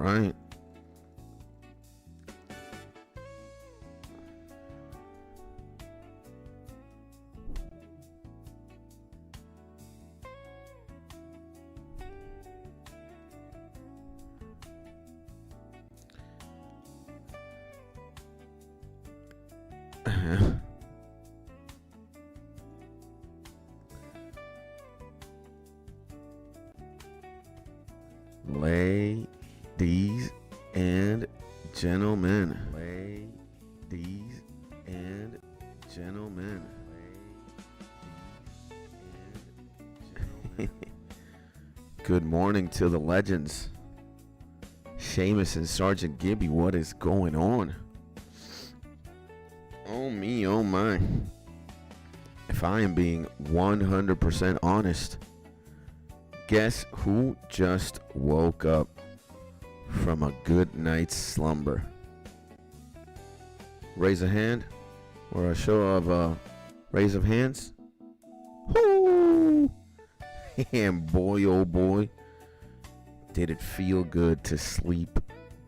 right. Ladies and gentlemen. Ladies and gentlemen. Good morning to the legends. Seamus and Sergeant Gibby, what is going on? Oh me, oh my. If I am being 100% honest, guess who just woke up from a good night's slumber? Raise a hand or a show of raise of hands. Woo! And boy, oh boy, did it feel good to sleep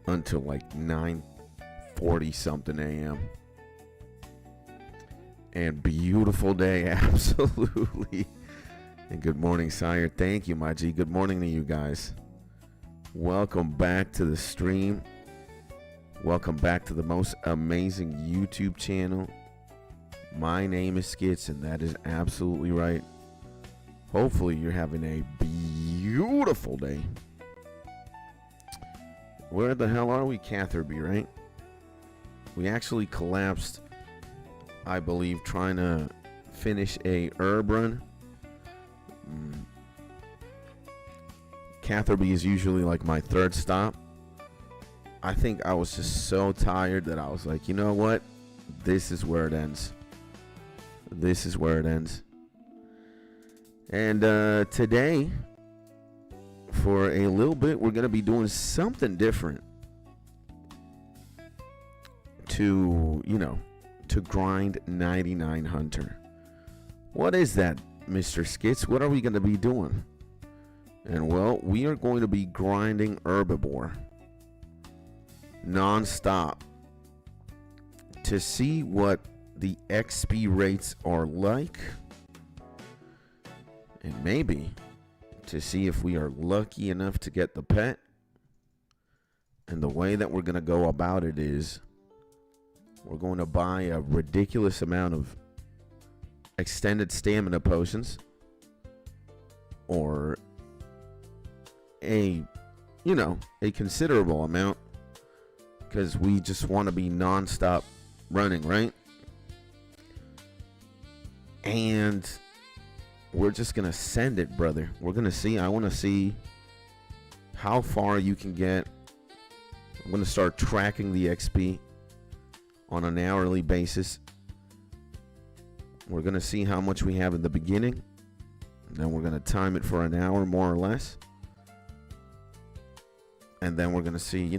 until like 9:40 something a.m. And beautiful day, absolutely. And good morning, sire. Thank you, my G. Good morning to you guys. Welcome back to the stream. Welcome back to the most amazing YouTube channel. My name is Skits, and that is absolutely right. Hopefully, you're having a beautiful day. Where the hell are we? Catherby, right? We actually collapsed, I believe, trying to finish a herb run. Catherby is usually like my third stop. I think I was just so tired that I was like, you know what? This is where it ends. This is where it ends. And today, for a little bit, we're going to be doing something different to, to grind 99 Hunter. What is that, Mr. Skits? What are we going to be doing? And well, we are going to be grinding HERBIBOAR non-stop to see what the XP rates are like, and maybe to see if we are lucky enough to get the pet. And the way that we're going to go about it is we're going to buy a ridiculous amount of extended stamina potions, or a considerable amount, because we just want to be non-stop running, right? And we're just gonna send it, brother. We're gonna see. I want to see how far you can get. I'm gonna start tracking the XP on an hourly basis. We're gonna see how much we have in the beginning, and then we're gonna time it for an hour more or less, and then we're gonna see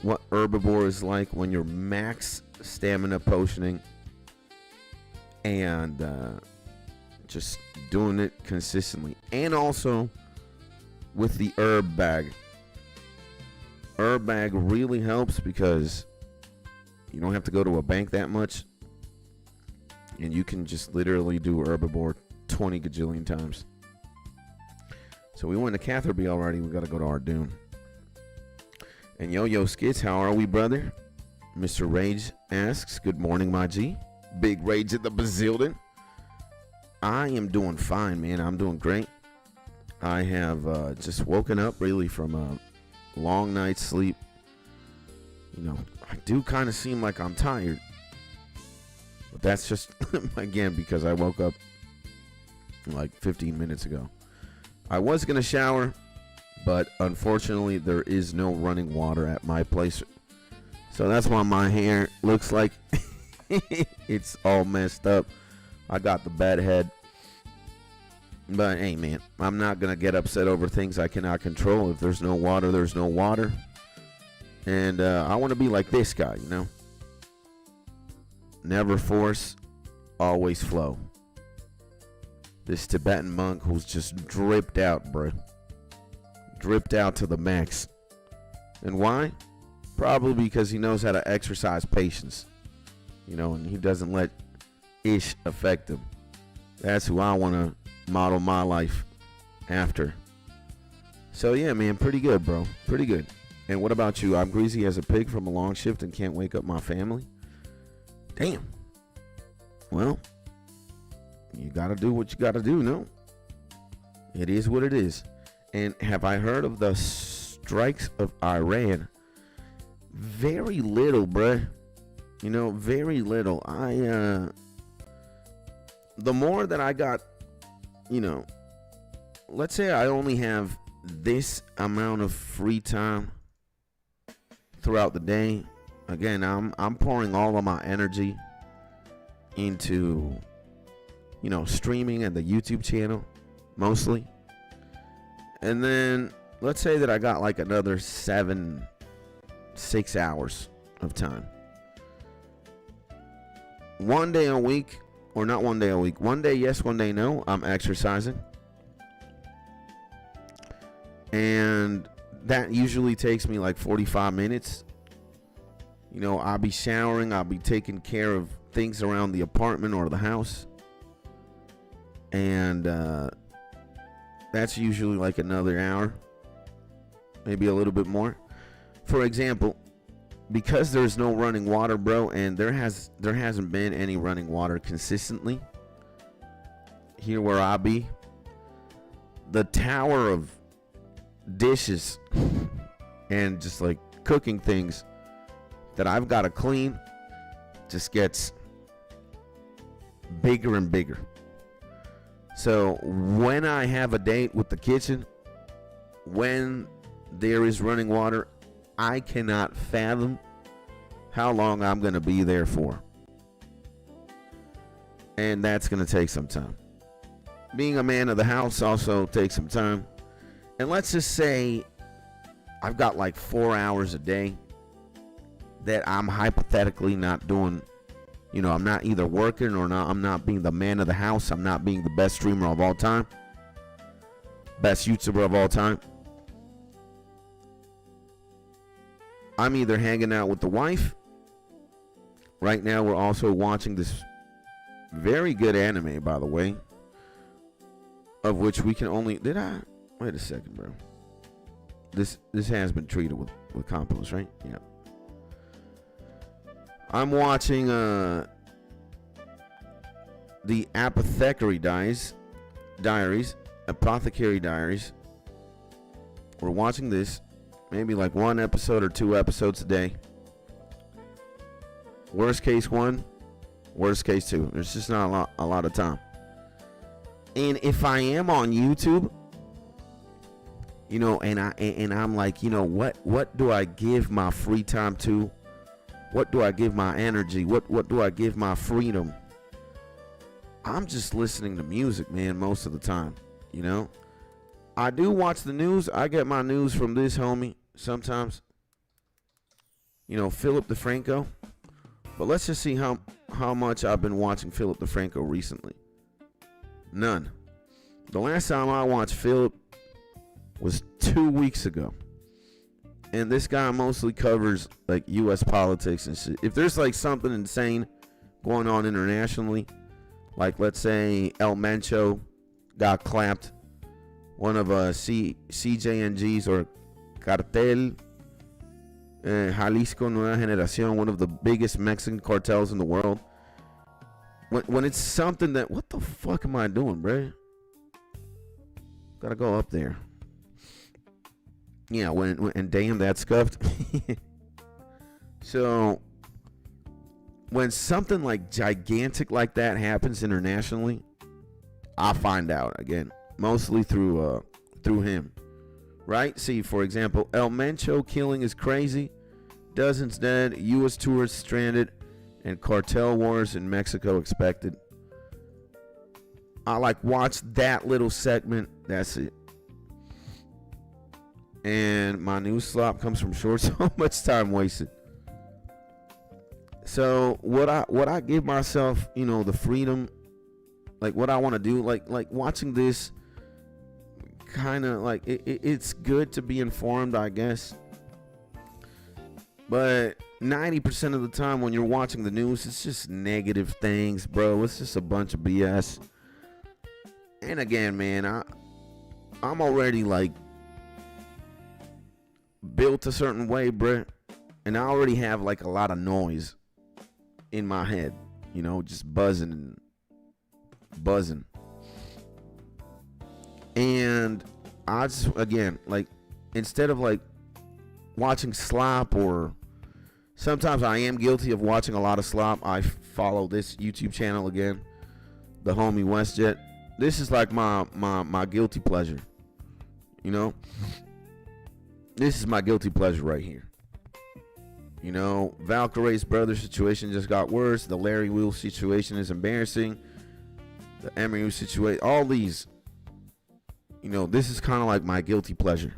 what HERBIBOAR is like when you're max stamina potioning and just doing it consistently. And also with the herb bag. Herb bag really helps because you don't have to go to a bank that much, and you can just literally do HERBIBOAR 20 gajillion times. So we went to Catherby already. We got to go to our Dune. And yo Skits, how are we, brother? Mr. Rage asks, good morning, my G. Big Rage at the Bazillion. I am doing fine, man. I'm doing great. I have just woken up really from a long night's sleep. I do kind of seem like I'm tired, but that's just again because I woke up like 15 minutes ago. I was gonna shower, but unfortunately there is no running water at my place, so that's why my hair looks like it's all messed up. I got the bad head, but hey, man, I'm not gonna get upset over things I cannot control. If there's no water, there's no water. And I want to be like this guy, never force, always flow. This Tibetan monk who's just dripped out, bro. Dripped out to the max. And why? Probably because he knows how to exercise patience. And he doesn't let ish affect him. That's who I want to model my life after. So yeah, man, pretty good, bro. Pretty good. And what about you? I'm greasy as a pig from a long shift and can't wake up my family. Damn. Well, you gotta do what you gotta do, no? It is what it is. And have I heard of the strikes of Iran? Very little, bruh. Very little. The more that I got, let's say I only have this amount of free time throughout the day. Again, I'm pouring all of my energy into, streaming and the YouTube channel, mostly. And then let's say that I got like another 6 hours of time. One day a week, or not one day a week, one day yes, one day no, I'm exercising. And that usually takes me like 45 minutes. I'll be showering, I'll be taking care of things around the apartment or the house. And that's usually like another hour, maybe a little bit more. For example, because there's no running water, bro, and there hasn't been any running water consistently here where I be, the tower of dishes and just like cooking things that I've got to clean just gets bigger and bigger. So when I have a date with the kitchen, when there is running water, I cannot fathom how long I'm going to be there for. And that's going to take some time. Being a man of the house also takes some time. And let's just say I've got like 4 hours a day that I'm hypothetically not doing. I'm not either working or not. I'm not being the man of the house. I'm not being the best streamer of all time. Best YouTuber of all time. I'm either hanging out with the wife. Right now, we're also watching this very good anime, by the way, of which we can only... Wait a second, bro. This has been treated with compliments, right? Yeah. I'm watching the Apothecary Diaries. Apothecary Diaries. We're watching this. Maybe like 1 episode or 2 episodes a day. Worst case 1, worst case 2. There's just not a lot of time. And if I am on YouTube, and I'm like, what do I give my free time to? What do I give my energy? What do I give my freedom? I'm just listening to music, man, most of the time. I do watch the news. I get my news from this homie sometimes. Philip DeFranco. But let's just see how much I've been watching Philip DeFranco recently. None. The last time I watched Philip was 2 weeks ago. And this guy mostly covers like U.S. politics and shit. If there's like something insane going on internationally, like let's say El Mencho got clapped, one of CJNG's or Cartel, Jalisco Nueva Generación, one of the biggest Mexican cartels in the world. When it's something that, what the fuck am I doing, bro? Gotta go up there. Yeah, and damn, that's scuffed. So, when something like gigantic like that happens internationally, I find out again, mostly through him, right? See, for example, El Mencho killing is crazy, dozens dead, U.S. tourists stranded, and cartel wars in Mexico expected. I like watch that little segment. That's it. And my news slop comes from short, so much time wasted. So what I give myself, the freedom, like what I want to do, like watching this, kind of like it's good to be informed, I guess. But 90% of the time when you're watching the news, it's just negative things, bro. It's just a bunch of BS. And again, man, I'm already like built a certain way, bro. And I already have like a lot of noise in my head, you know, just buzzing and buzzing. And I just, again, like, instead of like watching slop, or sometimes I am guilty of watching a lot of slop. I follow this YouTube channel again, the homie WestJet. This is like my guilty pleasure, you know. This is my guilty pleasure right here. You know, Valkyrie's brother situation just got worse. The Larry Wheel situation is embarrassing. The Emery situation, all these, you know, this is kind of like my guilty pleasure.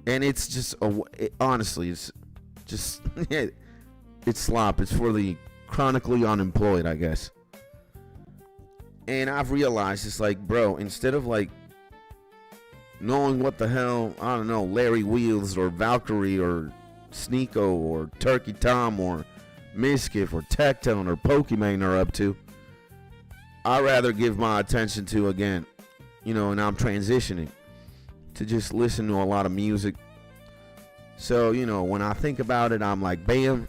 And it's just, honestly, it's just, it's slop. It's for the chronically unemployed, I guess. And I've realized, it's like, bro, instead of like knowing what the hell, I don't know, Larry Wheels or Valkyrie or Sneeko or Turkey Tom or Miskiff or Tectone or Pokimane are up to, I'd rather give my attention to, again, you know, and I'm transitioning to just listen to a lot of music. So, you know, when I think about it, I'm like, bam,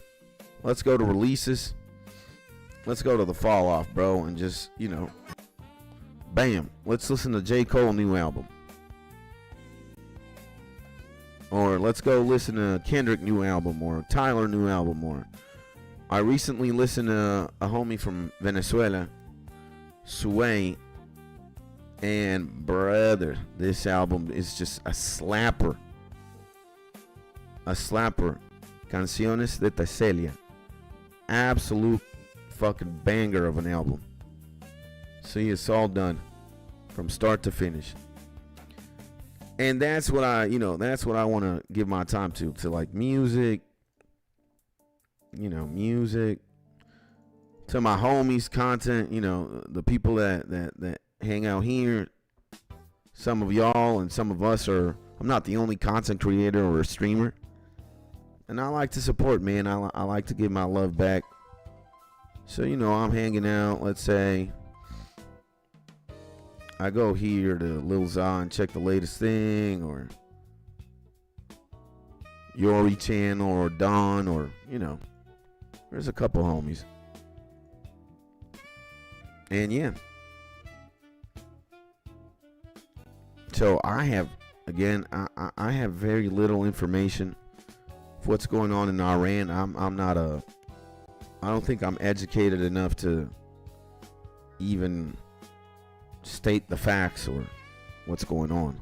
let's go to releases. Let's go to the fall off, bro, and just, you know, bam, let's listen to J. Cole new album. Or let's go listen to Kendrick new album, or Tyler new album. Or I recently listened to a homie from Venezuela, Sway, and brother, this album is just a slapper. A slapper. Canciones de Teselia. Absolute fucking banger of an album. See, it's all done from start to finish. And that's what that's what I want to give my time to like music, you know, music, to my homies, content, you know, the people that hang out here. Some of y'all and some of us I'm not the only content creator or a streamer. And I like to support, man. I like to give my love back. So, you know, I'm hanging out, let's say I go here to Lil Za and check the latest thing, or Yori channel, or Don, or, you know, there's a couple homies. And yeah. So I have, again, I have very little information of what's going on in Iran. I don't think I'm educated enough to even state the facts or what's going on.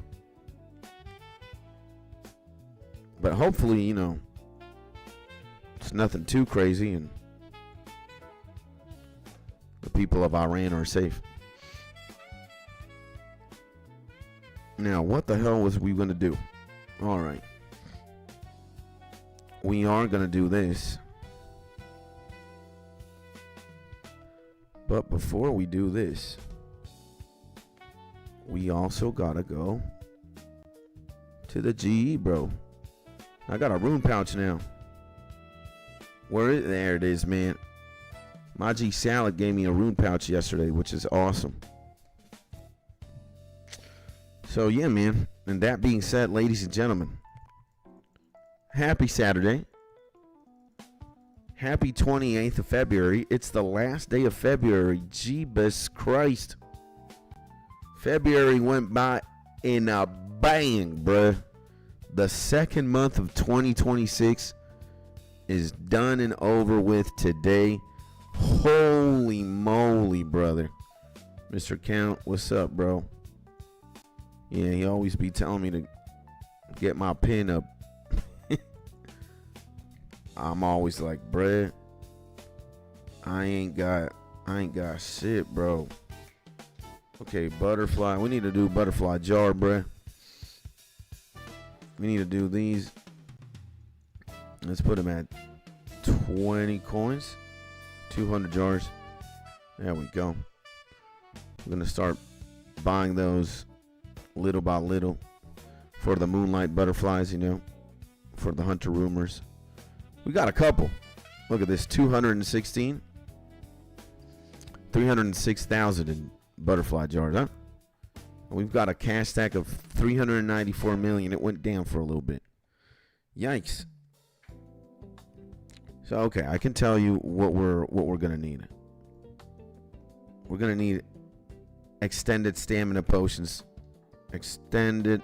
But hopefully, you know, it's nothing too crazy and the people of Iran are safe. Now, what the hell was we going to do? All right. We are going to do this. But before we do this, we also gotta go to the GE, bro. I got a rune pouch now. There it is, man. My G Salad gave me a rune pouch yesterday, which is awesome. So yeah, man. And that being said, ladies and gentlemen, happy Saturday. Happy 28th of February. It's the last day of February. Jeebus Christ. February went by in a bang, bruh. The second month of 2026 is done and over with today. Holy moly, brother. Mr. Count, what's up, bro? Yeah, he always be telling me to get my pin up. I'm always like, bruh, I ain't got shit, bro. Okay, butterfly. We need to do butterfly jar, bruh. We need to do these. Let's put them at 20 coins. 200 jars. There we go. We're going to start buying those little by little for the moonlight butterflies, you know. for the Hunter rumors. We got a couple. Look at this, 216. 306,000 in butterfly jars, huh? We've got a cash stack of 394 million. It went down for a little bit. Yikes. So okay, I can tell you what we're gonna need. We're gonna need extended stamina potions. Extended.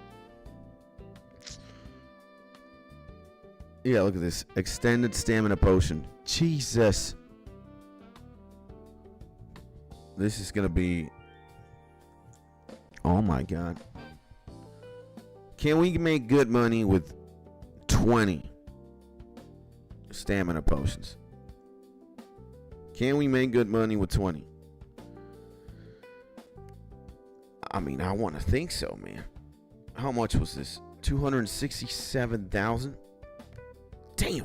Yeah, look at this. Extended stamina potion. Jesus. This is gonna be. Oh my God. Can we make good money with 20 stamina potions? Can we make good money with 20? I mean, I want to think so, man. How much was this? 267,000? Damn.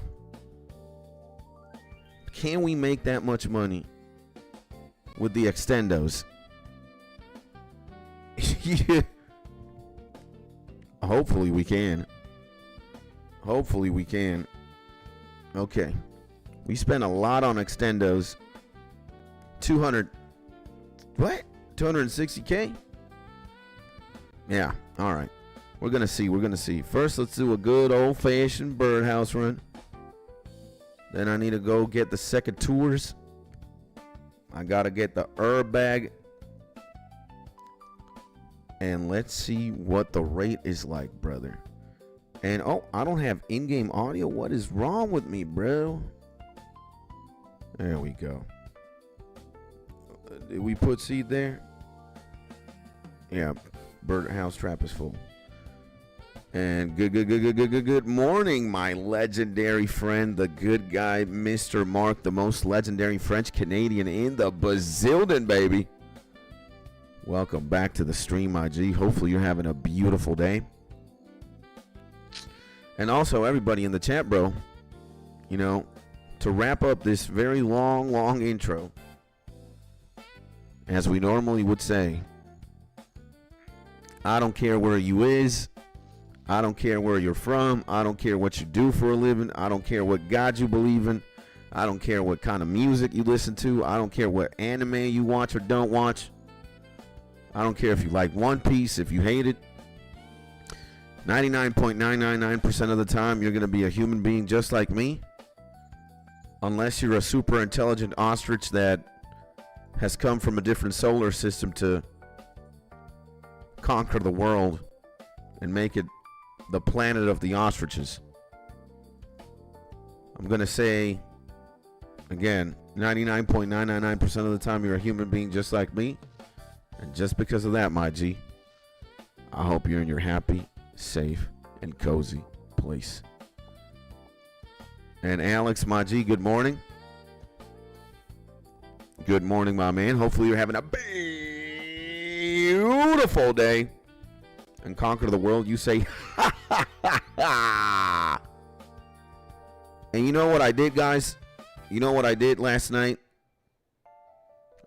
Can we make that much money with the extendos? Yeah. Hopefully we can. Hopefully we can. Okay. We spent a lot on extendos. 200. What? 260K? Yeah. All right. We're going to see. We're going to see. First, let's do a good old-fashioned birdhouse run. Then I need to go get the second tours. I got to get the herb bag. And let's see what the rate is like, brother. And, oh, I don't have in-game audio. What is wrong with me, bro? There we go. Did we put seed there? Yeah, birdhouse trap is full. And good morning, my legendary friend, the good guy, Mr. Mark, the most legendary French Canadian in the bazillion, baby. Welcome back to the stream, my G. Hopefully you're having a beautiful day. And also, everybody in the chat, bro, you know, to wrap up this very long intro, as we normally would say, I don't care where you is. I don't care where you're from. I don't care what you do for a living. I don't care what God you believe in. I don't care what kind of music you listen to. I don't care what anime you watch or don't watch. I don't care if you like One Piece, if you hate it. 99.999% of the time, you're going to be a human being just like me. Unless you're a super intelligent ostrich that has come from a different solar system to conquer the world and make it the planet of the ostriches. I'm going to say, again, 99.999% of the time, you're a human being just like me. And just because of that, my G, I hope you're in your happy, safe, and cozy place. And Alex, my G, good morning. Good morning, my man. Hopefully you're having a beautiful day and conquer the world. You say, ha, ha, ha, ha. And you know what I did, guys? You know what I did last night?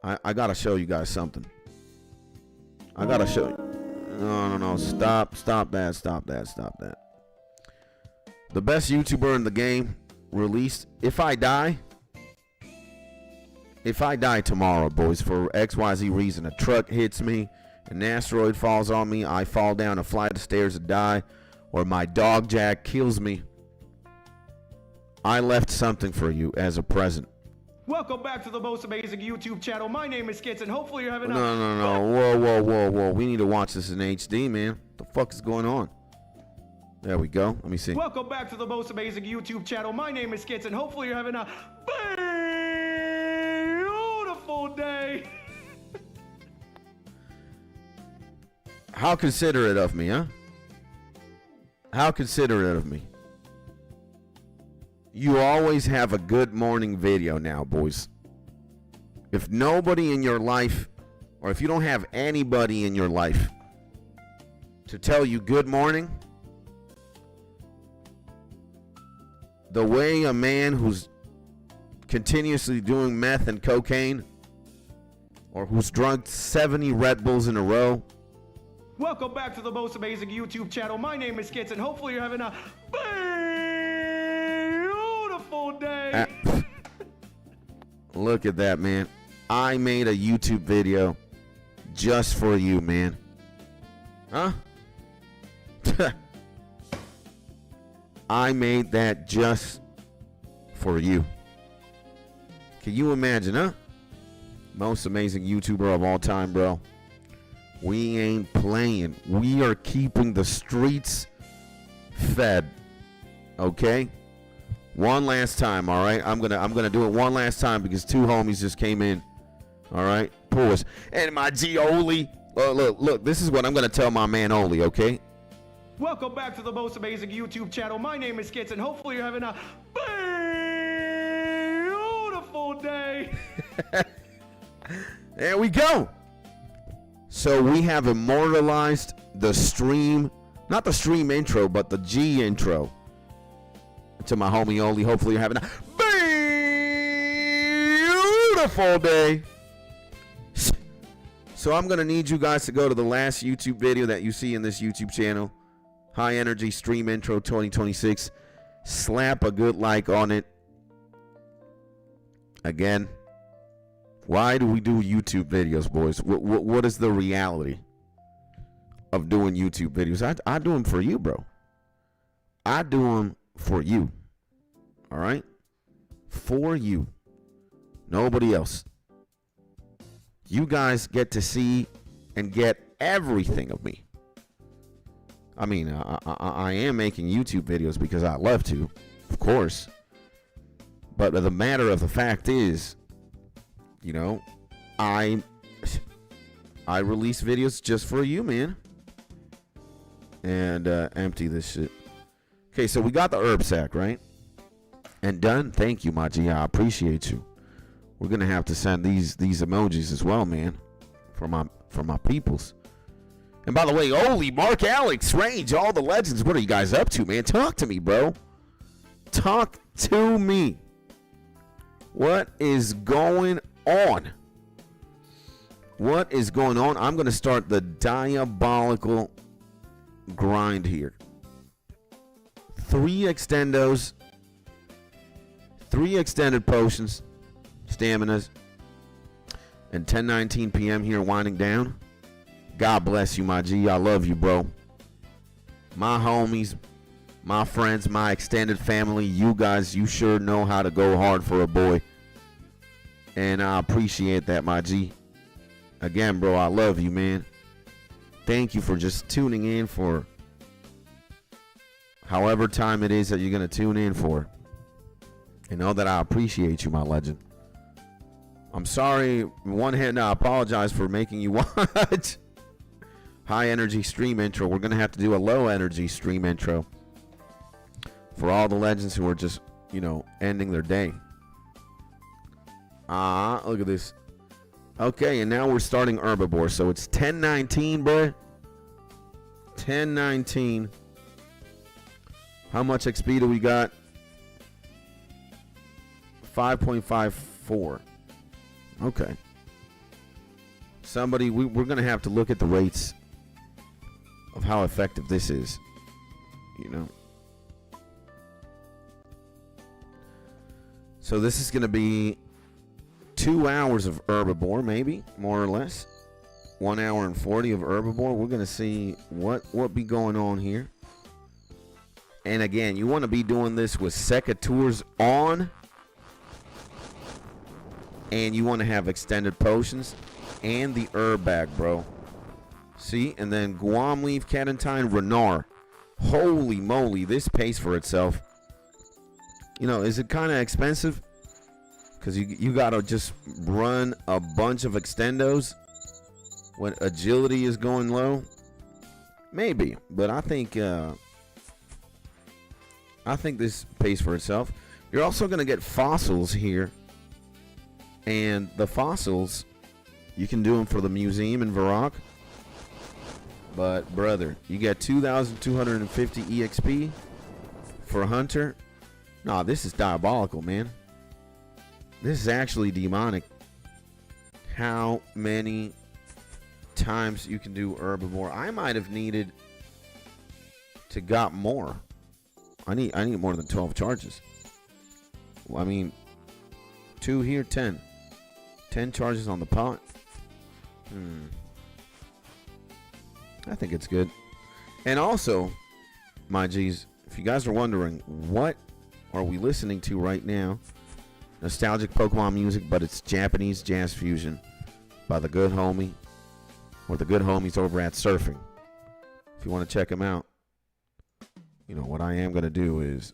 I got to show you guys something. I got to show you. No. Stop that. The best YouTuber in the game released. If I die tomorrow, boys, for XYZ reason, a truck hits me, an asteroid falls on me, I fall down a flight of stairs and die, or my dog Jack kills me, I left something for you as a present. Welcome back to the most amazing YouTube channel. My name is Skits, and hopefully you're having No. Whoa. We need to watch this in HD, man. What the fuck is going on? There we go. Let me see. Welcome back to the most amazing YouTube channel. My name is Skits, and hopefully you're having a beautiful day. How considerate of me, huh? How considerate of me. You always have a good morning video now, boys. If nobody in your life, or if you don't have anybody in your life to tell you good morning, the way a man who's continuously doing meth and cocaine, or who's drunk 70 Red Bulls in a row. Welcome back to the most amazing YouTube channel. My name is Skits, and hopefully you're having a day. Look at that, man. I made a YouTube video just for you, man. Huh? I made that just for you. Can you imagine, huh? Most amazing YouTuber of all time, bro. We ain't playing. We are keeping the streets fed. Okay? One last time, all right? I'm gonna do it one last time because two homies just came in. All right? Pause. And my G Oli. Look, this is what I'm gonna tell my man Oli, okay? Welcome back to the most amazing YouTube channel. My name is Skits, and hopefully you're having a beautiful day. There we go. So we have immortalized the stream, not the stream intro, but the G intro. To my homie Oli, hopefully you're having a beautiful day. So I'm going to need you guys to go to the last YouTube video that you see in this YouTube channel. High Energy Stream Intro 2026. Slap a good like on it. Again, why do we do YouTube videos, boys? What is the reality of doing YouTube videos? I do them for you, bro. I do them for you. All right? For you. Nobody else. You guys get to see and get everything of me. I mean, I am making YouTube videos because I love to, of course. But the matter of the fact is, you know, I release videos just for you, man. And empty this shit. Okay, so we got the herb sack, right? And done. Thank you, my G. I appreciate you. We're gonna have to send these emojis as well, man, for my peoples. And by the way, Oli, Mark, Alex, Range, all the legends. What are you guys up to, man? Talk to me, bro. Talk to me. What is going on? What is going on? I'm gonna start the diabolical grind here. 3 extendos, 3 extended potions, staminas, and 10:19 p.m. here winding down. God bless you, my G. I love you, bro. My homies, my friends, my extended family, you guys, you sure know how to go hard for a boy. And I appreciate that, my G. Again, bro, I love you, man. Thank you for just tuning in for however time it is that you're going to tune in for. And know that I appreciate you, my legend. I'm sorry, on one hand, I apologize for making you watch high energy stream intro. We're going to have to do a low energy stream intro for all the legends who are just, you know, ending their day. Look at this. Okay, and now we're starting Herbiboar. So it's 10:19, bro. 10:19. How much XP do we got? 5.54. Okay. Somebody, we're going to have to look at the rates of how effective this is. You know. So this is going to be 2 hours of Herbiboar, maybe, more or less. 1 hour and 40 of Herbiboar. We're going to see what be going on here. And again, you want to be doing this with secateurs on. And you want to have extended potions and the herb bag, bro. See? And then Guam leaf, Cadentine, Renar. Holy moly, this pays for itself. You know, is it kind of expensive? Because you got to just run a bunch of extendos when agility is going low. Maybe. But I think this pays for itself. You're also going to get fossils here. And the fossils, you can do them for the museum in Varrock. But, brother, you get 2,250 EXP for a hunter. Nah, this is diabolical, man. This is actually demonic. How many times you can do Herbiboar? I might have needed to got more. I need more than 12 charges. I mean, 2 here, 10. 10 charges on the pot. I think it's good. And also, my G's, if you guys are wondering, what are we listening to right now? Nostalgic Pokemon music, but it's Japanese jazz fusion by the good homie, or the good homies over at Surfing. If you want to check them out, you know, what I am going to do is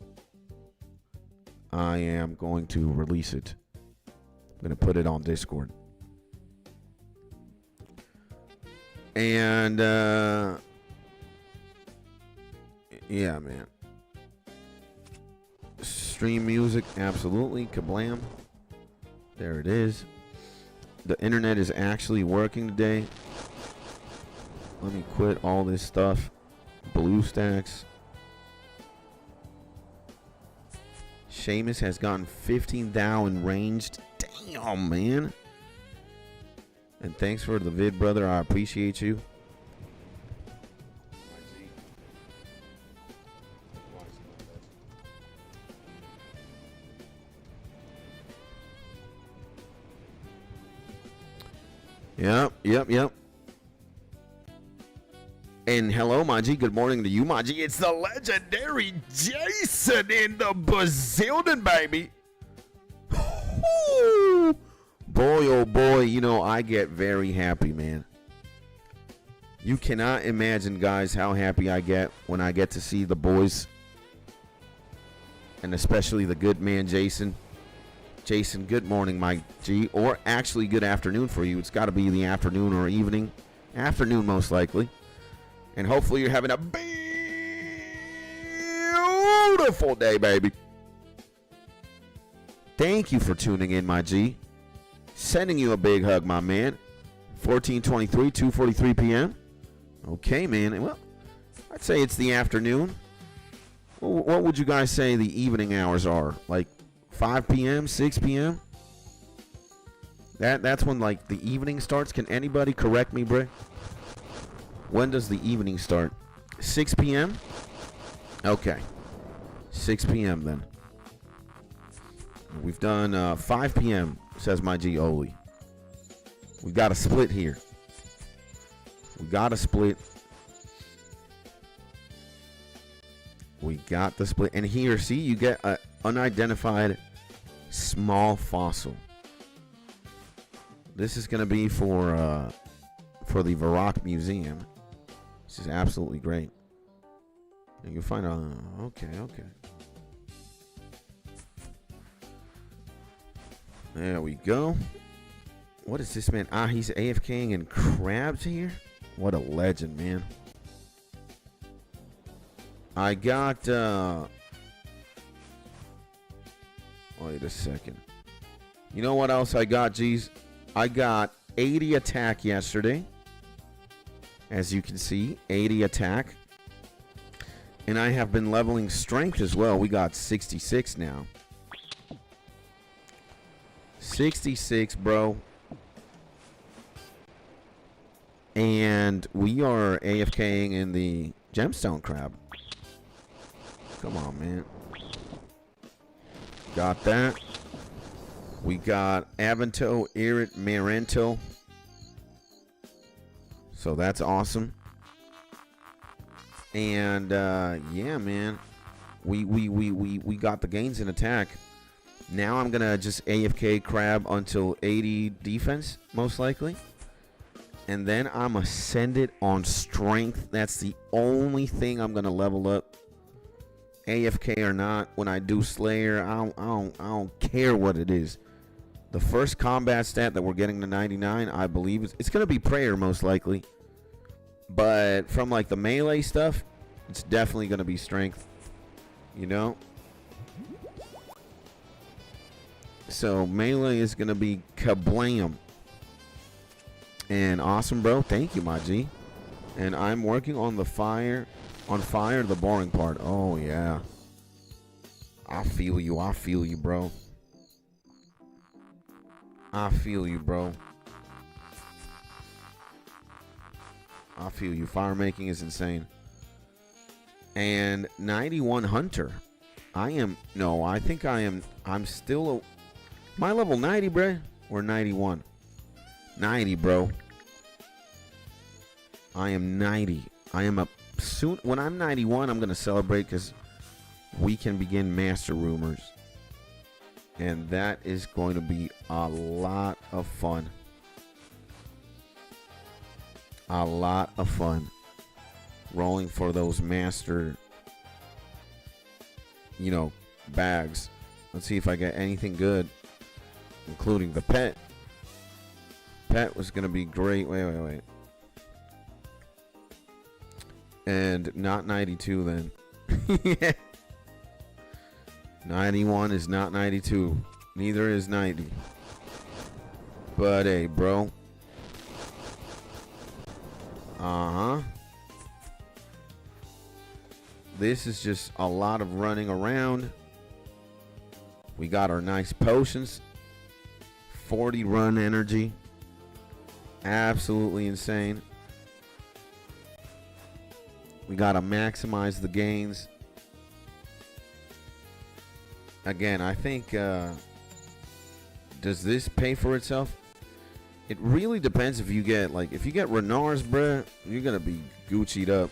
I am going to release it. I'm going to put it on Discord. And, yeah, man. Stream music, absolutely. Kablam. There it is. The internet is actually working today. Let me quit all this stuff. BlueStacks. Seamus has gotten 15,000 ranged. Damn, man. And thanks for the vid, brother. I appreciate you. Yep. And hello, Maji. Good morning to you, Maji. It's the legendary Jason in the bazillion, baby. Ooh. Boy, oh boy, you know, I get very happy, man. You cannot imagine, guys, how happy I get when I get to see the boys. And especially the good man, Jason. Jason, good morning, my G. Or actually, good afternoon for you. It's got to be the afternoon or evening. Afternoon, most likely. And hopefully you're having a beautiful day, baby. Thank you for tuning in, my G. Sending you a big hug, my man. 14:23, 2:43 p.m. Okay, man. Well, I'd say it's the afternoon. What would you guys say the evening hours are? Like 5 p.m., 6 p.m.? That's when, like, the evening starts. Can anybody correct me, Bray? When does the evening start? 6 p.m.? Okay. 6 p.m. then. We've done 5 p.m., says my G Oli. We got a split here. We got a split. We got the split. And here, see, you get an unidentified small fossil. This is going to be for the Varrock Museum. This is absolutely great. And you'll find out. Okay. There we go. What is this, man? Ah, he's AFKing and crabs here? What a legend, man. I got, wait a second. You know what else I got, G's? I got 80 attack yesterday. As you can see, 80 attack. And I have been leveling strength as well. We got 66 now. 66, bro. And we are AFKing in the gemstone crab. Come on, man. Got that. We got Avanto, Irit, Marento. So that's awesome. And yeah, man. We got the gains in attack. Now I'm gonna just AFK crab until 80 defense, most likely. And then I'm gonna send it on strength. That's the only thing I'm gonna level up. AFK or not, when I do Slayer, I don't care what it is. The first combat stat that we're getting to 99, I believe it's gonna be prayer most likely. But from like the melee stuff, it's definitely gonna be strength. You know? So melee is gonna be kablam. And awesome, bro. Thank you, my G. And I'm working on the fire. On fire, the boring part. Oh, yeah. I feel you, bro. I feel you, bro. I feel you. Fire making is insane. And 91 Hunter. I think I'm still, my level 90, bro, or 91? 90, bro. I am 90. I am up soon. When I'm 91, I'm going to celebrate because we can begin Master Rumors. And that is going to be a lot of fun. A lot of fun. Rolling for those Master, bags. Let's see if I get anything good, including the pet. Pet was going to be great. Wait. And not 92 then. Yeah. 91 is not 92. Neither is 90. But hey, bro. This is just a lot of running around. We got our nice potions. 40 run energy. Absolutely insane. We got to maximize the gains. Again, I think, does this pay for itself? It really depends if you get, if you get Runeskape, bruh, you're going to be Gucci'd up.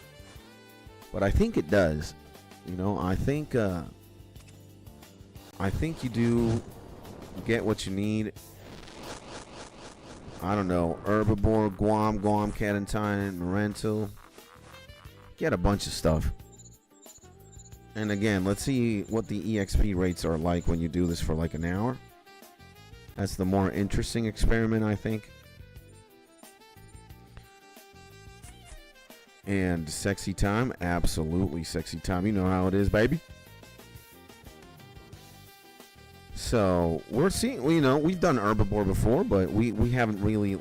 But I think it does. I think you do get what you need. I don't know. Herbiboar, Guam, Cadentine, Marental. Get a bunch of stuff. And again, let's see what the EXP rates are like when you do this for an hour. That's the more interesting experiment, I think. And sexy time, absolutely sexy time. You know how it is, baby. So we're seeing, we've done Herbiboar before, but we haven't really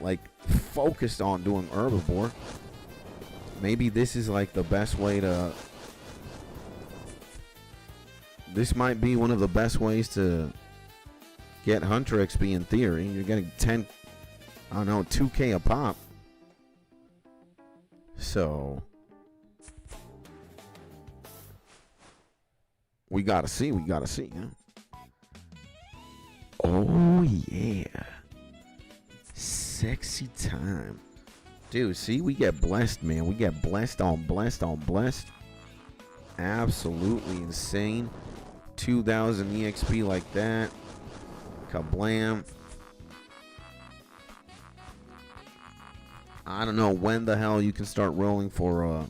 focused on doing Herbiboar. Maybe this is the best way to. This might be one of the best ways to get Hunter XP in theory. You're getting 2K a pop. So we gotta see. Huh? Oh yeah, sexy time, dude. See, we get blessed, man. We get blessed on blessed on blessed. Absolutely insane. 2,000 EXP like that. Kablam. I don't know when the hell you can start rolling for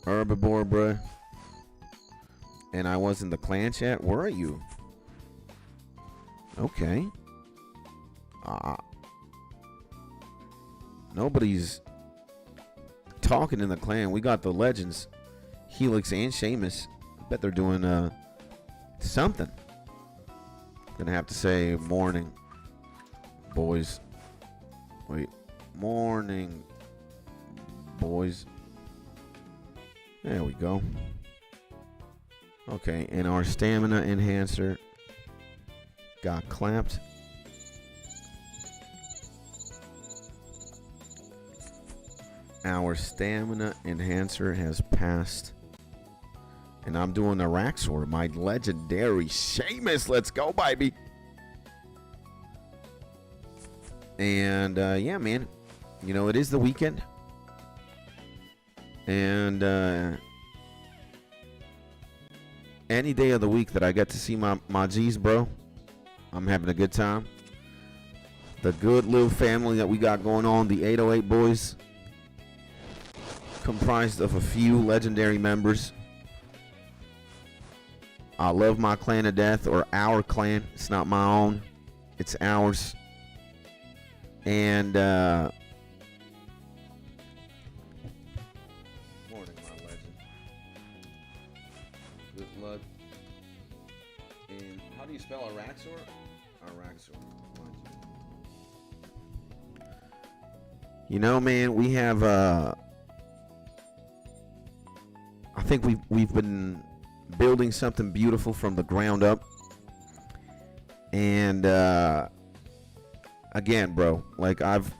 Herbiboar, bruh. And I was in the clan chat. Where are you? Okay. Nobody's talking in the clan. We got the legends, Helix and Seamus. Bet they're doing something. Gonna have to say morning, boys. Wait, morning, boys. There we go. Okay, and our stamina enhancer got clapped. Our stamina enhancer has passed. And I'm doing a Raxor, my legendary Seamus. Let's go, baby. And, yeah, man. It is the weekend. And, any day of the week that I get to see my G's, bro, I'm having a good time. The good little family that we got going on, the 808 boys, comprised of a few legendary members. I love my clan to death, or our clan. It's not my own. It's ours. And, morning, my legend. Good luck. And how do you spell Araxor? Araxor. Man, we have, I think we've been building something beautiful from the ground up. And again, bro, I've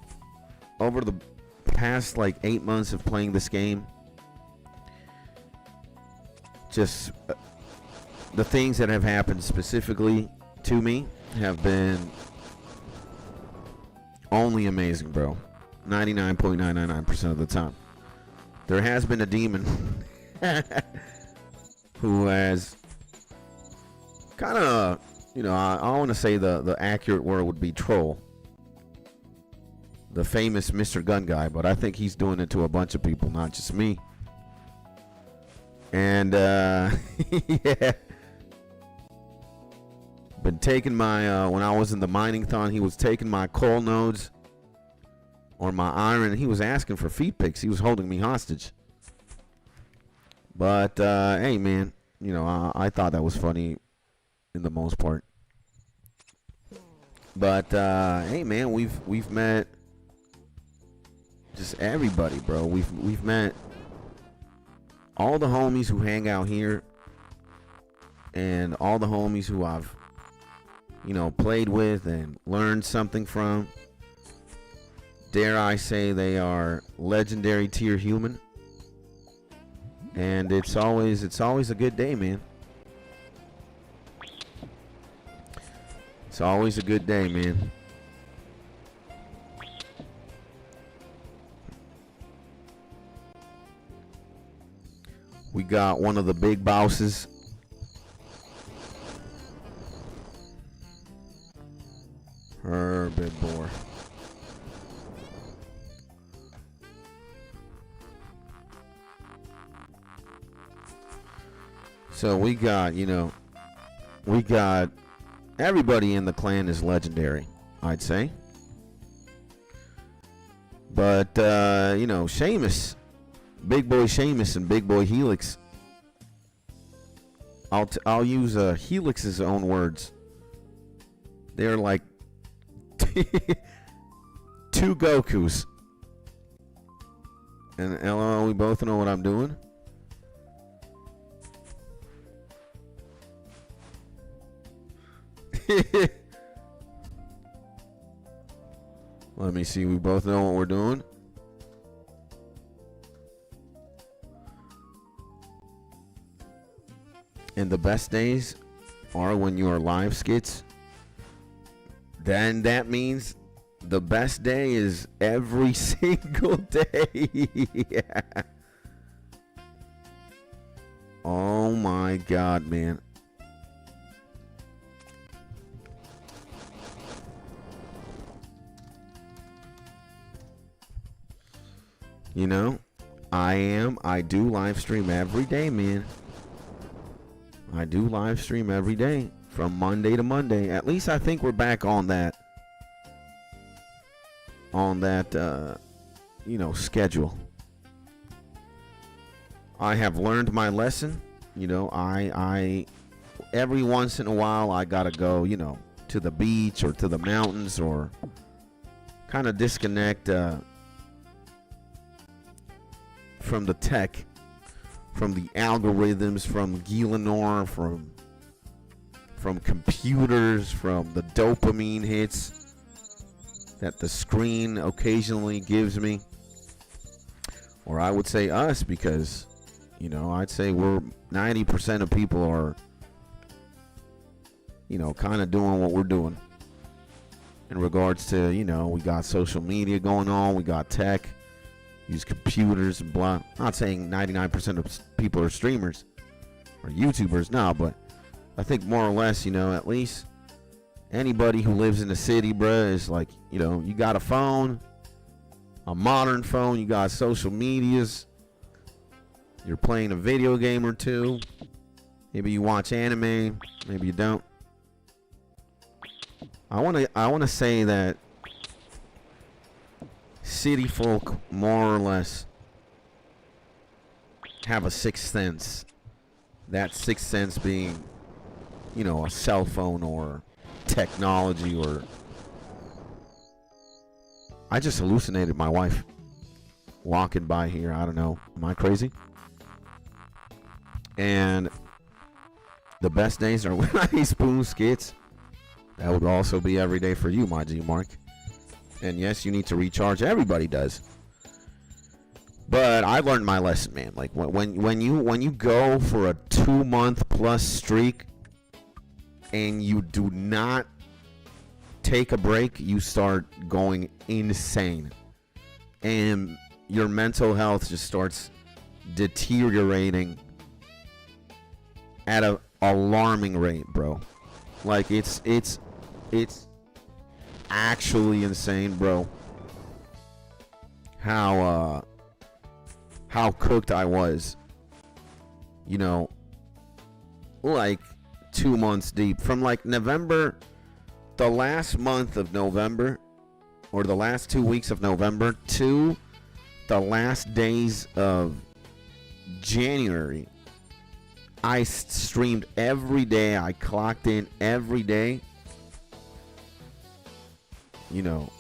over the past 8 months of playing this game, just the things that have happened specifically to me have been only amazing, bro. 99.999% of the time. There has been a demon who has kind of, you know, I want to say the accurate word would be troll. The famous Mr. Gun Guy, but I think he's doing it to a bunch of people, not just me. And, yeah. Been taking my, when I was in the mining thon, he was taking my coal nodes or my iron, and he was asking for feed pics. He was holding me hostage. But, hey, man, you know, I thought that was funny in the most part. But, hey, man, we've met just everybody, bro. We've met all the homies who hang out here and all the homies who I've, you know, played with and learned something from. Dare I say they are legendary tier human. And it's always a good day, man. It's always a good day, man. We got one of the big bosses. HERBIBOAR. So we got, you know, everybody in the clan is legendary, I'd say. But, you know, Seamus, Big Boy Seamus and Big Boy Helix. I'll use Helix's own words. They're like two Gokus. And LOL, we both know what I'm doing. Let me see. We both know what we're doing. And the best days are when you are live skits. Then that means the best day is every single day. Yeah. Oh my God, man. You know, I do live stream every day, man. I do live stream every day from Monday to Monday. At least I think we're back on that, you know, schedule. I have learned my lesson. You know, I every once in a while I gotta go, you know, to the beach or to the mountains or kind of disconnect from the tech, from the algorithms, from Gilanor, from computers, from the dopamine hits that the screen occasionally gives me. Or I would say us, because, you know, I'd say we're 90% of people are, you know, kind of doing what we're doing in regards to, you know, we got social media going on, we got tech, use computers and blah. Not saying 99% of people are streamers or YouTubers now, but I think more or less, you know, at least anybody who lives in the city, bruh, is like, you know, you got a phone, a modern phone, you got social medias, you're playing a video game or two, maybe you watch anime, maybe you don't. I want to say that city folk more or less have a sixth sense. That sixth sense being, you know, a cell phone or technology. Or I just hallucinated my wife walking by here. I don't know. Am I crazy? And the best days are when I spoon skits. That would also be every day for you, my G Mark. And yes, you need to recharge. Everybody does. But I learned my lesson, man. Like when you go for a 2-month plus streak and you do not take a break, you start going insane. And your mental health just starts deteriorating at an alarming rate, bro. Like it's actually insane, bro. How cooked I was, you know, like 2 months deep. From like November, the last month of November, or the last 2 weeks of November, to the last days of January, I streamed every day. I clocked in every day, you know.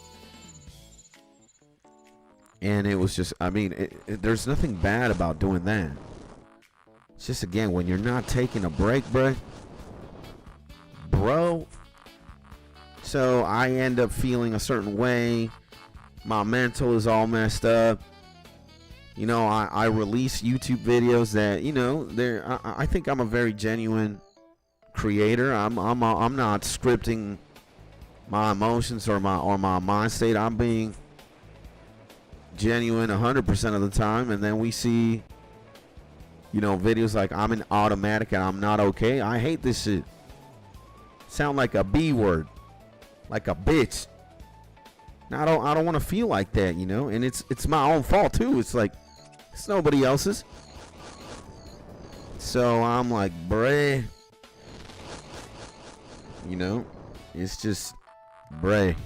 And it was just, I mean, there's nothing bad about doing that. It's just, again, when you're not taking a break, bro. So I end up feeling a certain way. My mental is all messed up. You know, I release YouTube videos that, you know, I think I'm a very genuine creator. I'm not scripting my emotions or my mind state. I'm being genuine 100% of the time. And then we see, you know, videos like I'm in automatic and I'm not okay. I hate this shit. Sound like a B word, like a bitch. Now, I don't want to feel like that, you know. And it's my own fault too. It's like it's nobody else's. So I'm like, bruh, you know, it's just bruh.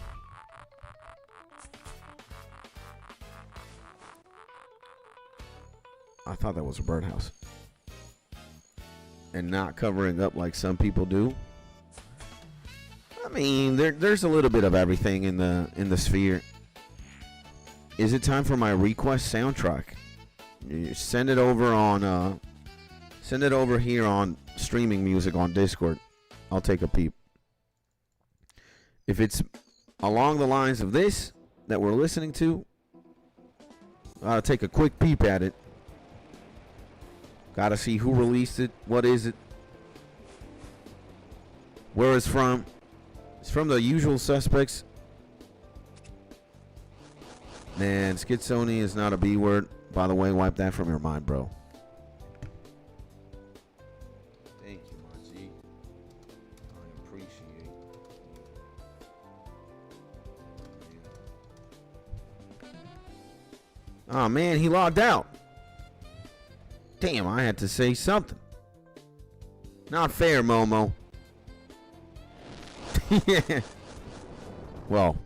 I thought that was a birdhouse. And not covering up like some people do. I mean, there's a little bit of everything in the sphere. Is it time for my request soundtrack? You send it over on send it over here on streaming music on Discord. I'll take a peep. If it's along the lines of this that we're listening to, I'll take a quick peep at it. Gotta see who released it. What is it? Where it's from. It's from the usual suspects. Man, schizophrenia is not a B word. By the way, wipe that from your mind, bro. Thank you, my G. I appreciate it. Oh, man, he logged out. Damn, I had to say something. Not fair, Momo. Yeah. Well,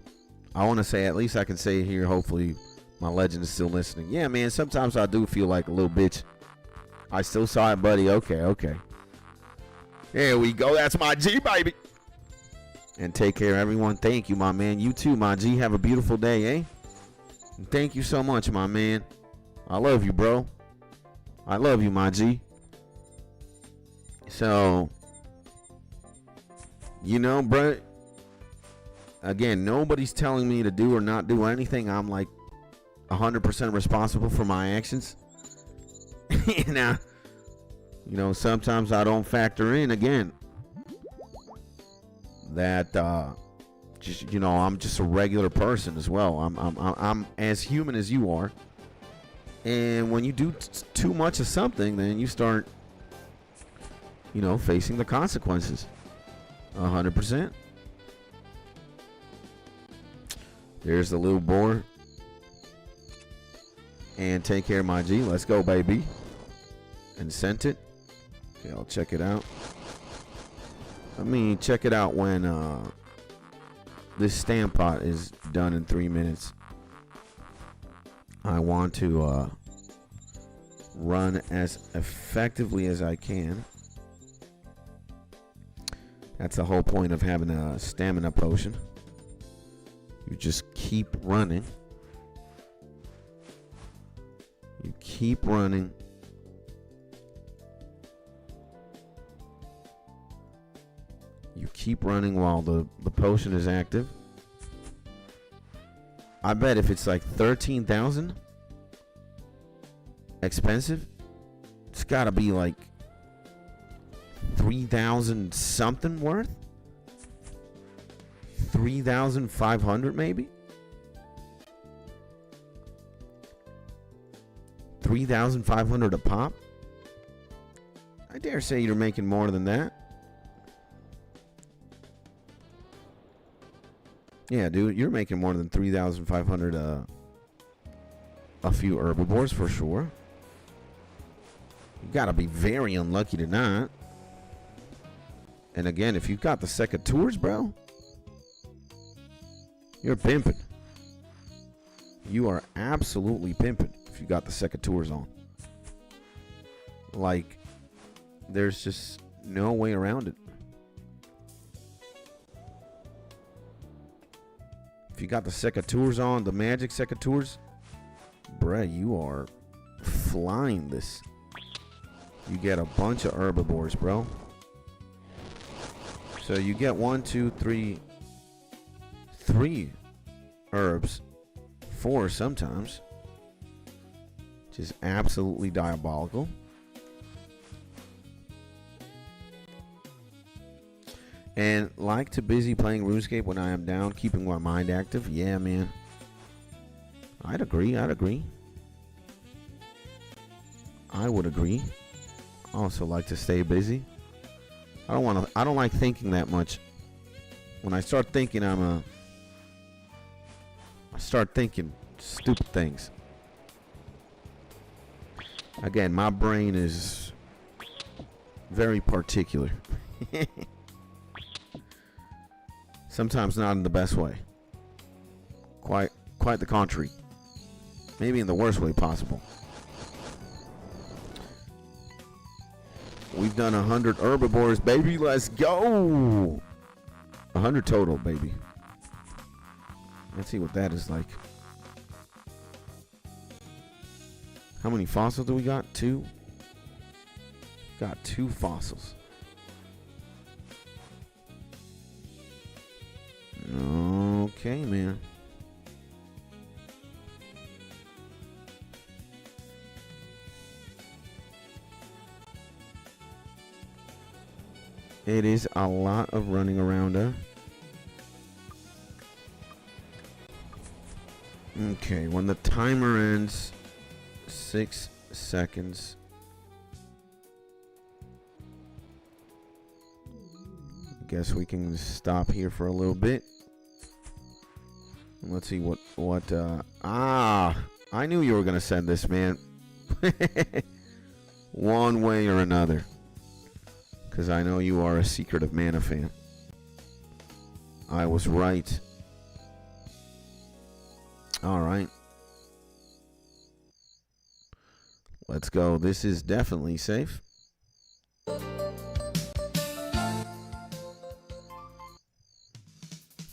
I want to say, at least I can say it here. Hopefully, my legend is still listening. Yeah, man, sometimes I do feel like a little bitch. I still saw it, buddy. Okay. There we go. That's my G, baby. And take care, everyone. Thank you, my man. You too, my G. Have a beautiful day, eh? And thank you so much, my man. I love you, bro. I love you, my G. So, you know, bro, again, nobody's telling me to do or not do anything. I'm like 100% responsible for my actions. Now, you know, sometimes I don't factor in, again, that just, you know, I'm just a regular person as well. I'm as human as you are. And when you do too much of something, then you start, you know, facing the consequences. 100%. There's the little boar. And take care, my G. Let's go, baby. And sent it. Okay, I'll check it out. Let me check it out when this stamp pot is done in 3 minutes. I want to run as effectively as I can. That's the whole point of having a stamina potion. You just keep running. You keep running. You keep running while the potion is active. I bet if it's like 13,000, expensive. It's got to be like 3,000 something worth. 3,500 maybe. 3,500 a pop. I dare say you're making more than that. Yeah, dude, you're making more than 3,500 a few herbiboars for sure. You gotta be very unlucky to not. And again, if you've got the secateurs, bro, you're pimping. You are absolutely pimping if you got the secateurs on. Like, there's just no way around it. If you got the secateurs on, the magic secateurs, bruh, you are flying this. You get a bunch of herbiboars, bro. So you get 1, 2, 3 herbs, 4 sometimes, which is absolutely diabolical. And like to busy playing RuneScape when I am down, keeping my mind active. Yeah, man. I'd agree. I would agree. I also like to stay busy. I don't like thinking that much. When I start thinking, I start thinking stupid things. Again, my brain is very particular. Sometimes not in the best way. Quite the contrary. Maybe in the worst way possible. We've done 100 herbiboars, baby. Let's go. 100 total, baby. Let's see what that is like. How many fossils do we got? 2. Got 2 fossils. Okay, man. It is a lot of running around, huh? Okay, when the timer ends, 6 seconds. Guess we can stop here for a little bit. Let's see what I knew you were gonna send this, man. One way or another. Because I know you are a Secret of Mana fan. I was right. Alright. Let's go. This is definitely safe.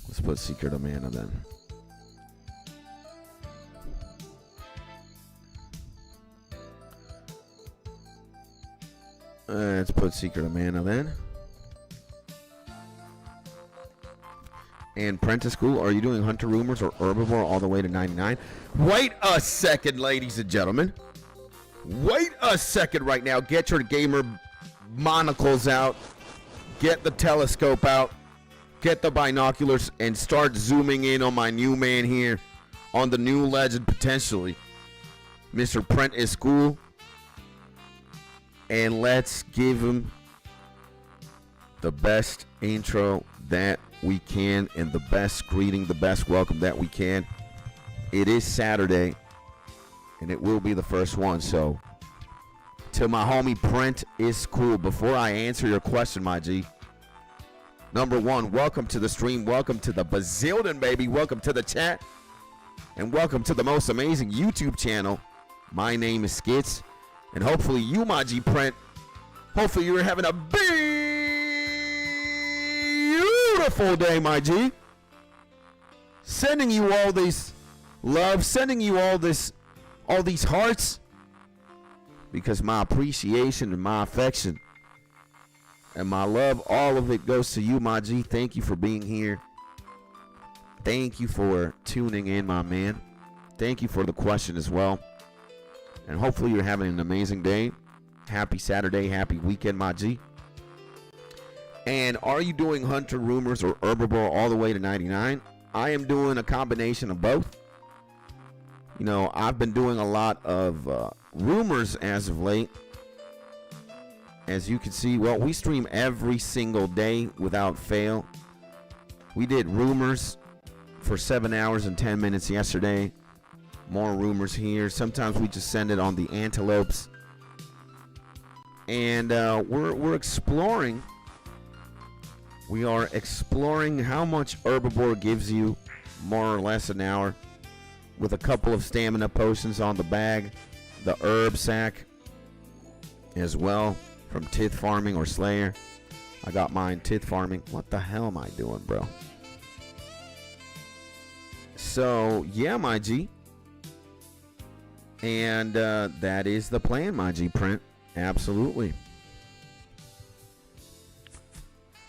Let's put Secret of Mana then. Let's put Secret of Mana then. And Prentice School, are you doing Hunter Rumors or Herbiboar all the way to 99? Wait a second, ladies and gentlemen. Wait a second right now. Get your gamer monocles out. Get the telescope out. Get the binoculars and start zooming in on my new man here. On the new legend, potentially. Mr. Prentice School. And let's give him the best intro that we can and the best greeting, the best welcome that we can. It is Saturday, and it will be the first one. So, to my homie Prent is cool. Before I answer your question, my G, number one, welcome to the stream. Welcome to the Bazillion, baby. Welcome to the chat. And welcome to the most amazing YouTube channel. My name is Skits. And hopefully you, my G Prent, hopefully you're having a beautiful day, my G. Sending you all this love, sending you all these hearts, because my appreciation and my affection and my love, all of it goes to you, my G. Thank you for being here. Thank you for tuning in, my man. Thank you for the question as well. And hopefully you're having an amazing day. Happy Saturday, happy weekend, my G. And are you doing Hunter, Rumors, or Herbiboar all the way to 99? I am doing a combination of both. You know, I've been doing a lot of Rumors as of late. As you can see, well, we stream every single day without fail. We did Rumors for 7 hours and 10 minutes yesterday. More Rumors here. Sometimes we just send it on the antelopes. And we're exploring. We are exploring how much Herbiboar gives you, more or less an hour, with a couple of stamina potions on the bag, the herb sack as well from Tith Farming or Slayer. I got mine Tith Farming. What the hell am I doing, bro? So, yeah, my G. And that is the plan, my G Print. Absolutely.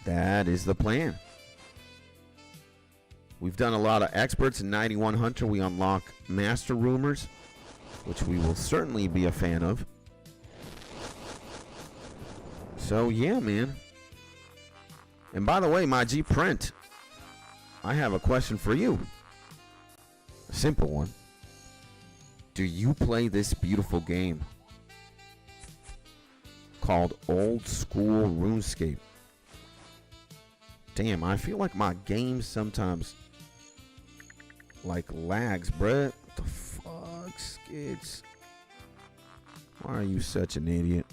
That is the plan. We've done a lot of experts in 91 Hunter. We unlock Master Rumors, which we will certainly be a fan of. So, yeah, man. And by the way, my G Print, I have a question for you. A simple one. Do you play this beautiful game called Old School RuneScape? Damn, I feel like my game sometimes like lags, bruh. What the fuck, Skids? Why are you such an idiot?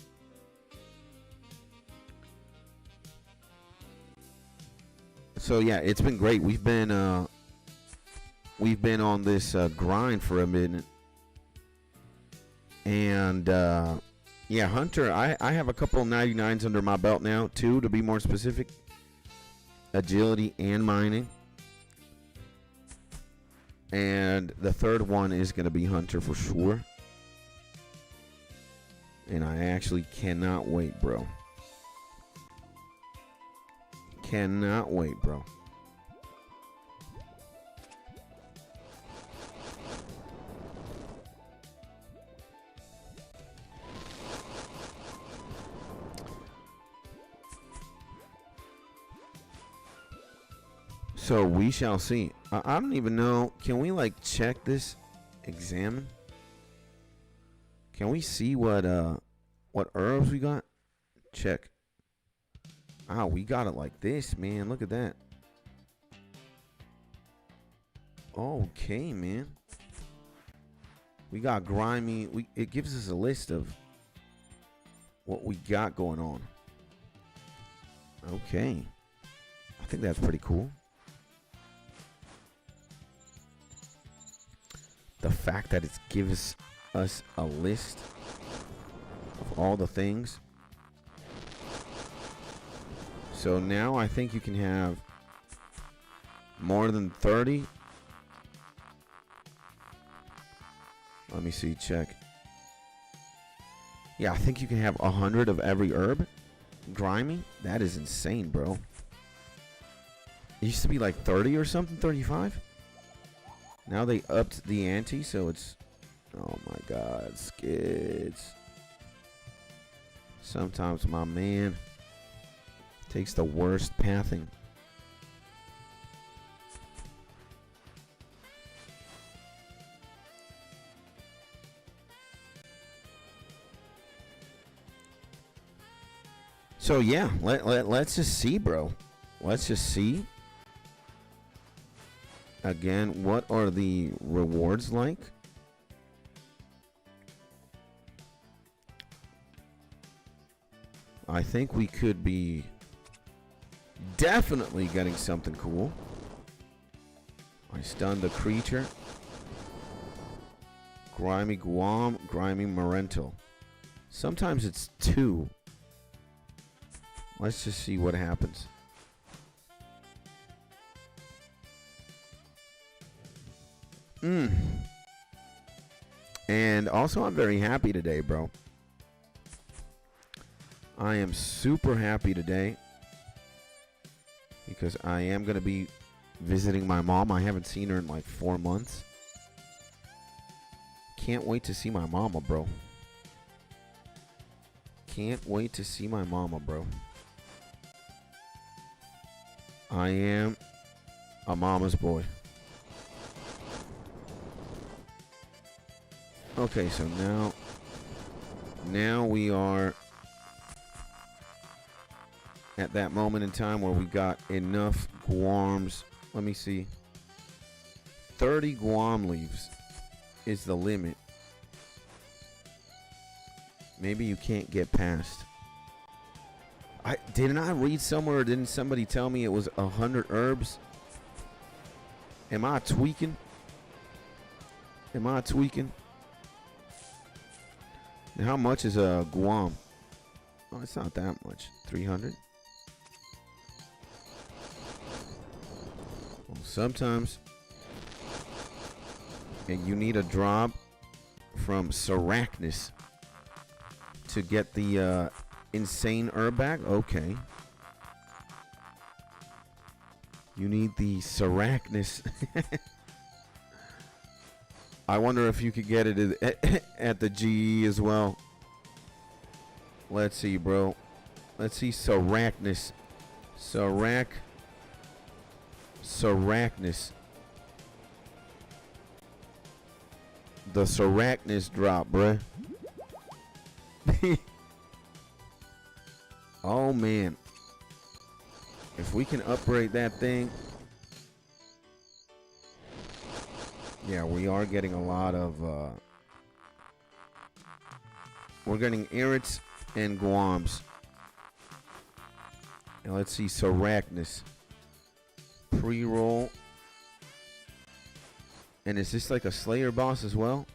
So yeah, it's been great. We've been on this grind for a minute. And yeah, Hunter, I have a couple of 99s under my belt now, 2 to be more specific. Agility and mining. And the third one is going to be Hunter for sure. And I actually cannot wait, bro. Cannot wait, bro. So we shall see. I don't even know. Can we like check this? Examine. Can we see what herbs we got? Check. Oh, we got it like this, man. Look at that. Okay, man. We got grimy. It gives us a list of what we got going on. Okay. I think that's pretty cool. The fact that it gives us a list of all the things. So now I think you can have more than 30. Let me see, check. Yeah, I think you can have 100 of every herb. Grimy? That is insane, bro. It used to be like 30 or something, 35? Now they upped the ante, so it's... Oh my god, Skids. Sometimes my man takes the worst pathing. So yeah, let's just see, bro. Let's just see. Again, what are the rewards like? I think we could be definitely getting something cool. I stunned the creature. Grimy Guam, Grimy Marental. Sometimes it's 2. Let's just see what happens. And also, I'm very happy today, bro. I am super happy today because I am going to be visiting my mom. I haven't seen her in like 4 months. Can't wait to see my mama, bro. Can't wait to see my mama, bro. I am a mama's boy. Okay, so now we are at that moment in time where we got enough guams. Let me see. 30 guam leaves is the limit. Maybe you can't get past. Didn't I read somewhere, or didn't somebody tell me it was 100 herbs? Am I tweaking? Am I tweaking? And how much is a guam? Oh, it's not that much. 300. Well, sometimes you need a drop from Sarachnis to get the insane herb bag. Okay. You need the Sarachnis. I wonder if you could get it at the GE as well. Let's see, bro. Let's see Sarachnis. Sarachnis. The Sarachnis drop, bruh. Oh, man. If we can upgrade that thing. Yeah, we are getting a lot of... we're getting Irits and Guams. And let's see, Sarachnis. Pre-roll. And is this like a Slayer boss as well?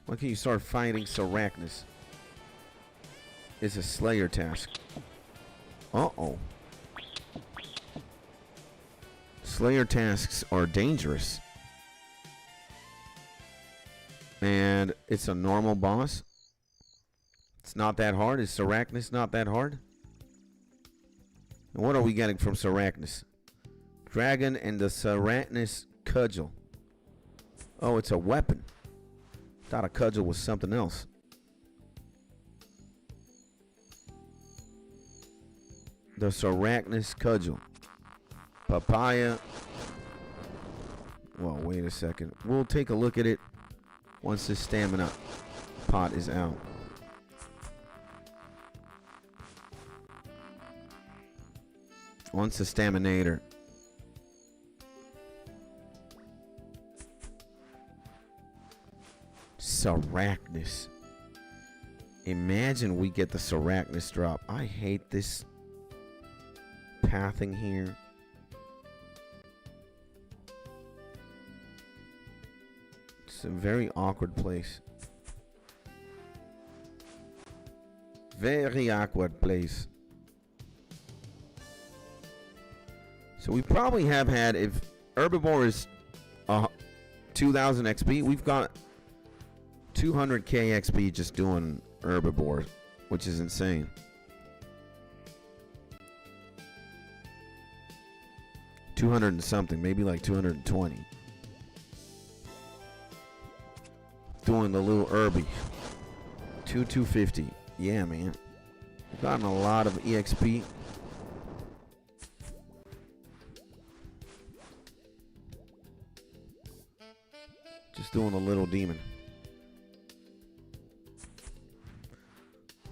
Why can't you start fighting Sarachnis? It's a Slayer task. Uh-oh. Slayer tasks are dangerous. And it's a normal boss. It's not that hard. Is Sarachnis not that hard? And what are we getting from Sarachnis? Dragon and the Sarachnis cudgel. Oh, it's a weapon. Thought a cudgel was something else. The Sarachnis cudgel. Papaya. Well, wait a second. We'll take a look at it once the stamina pot is out. Once the staminator. Sarachnis. Imagine we get the Sarachnis drop. I hate this pathing here. It's a very awkward place. Very awkward place. So we probably have had, if Herbiboar is 2000 XP, we've got 200k XP just doing Herbiboar, which is insane. $200 and something, maybe like 220. Doing the little Herbie. 250. Yeah, man. We've gotten a lot of EXP. Just doing a little demon.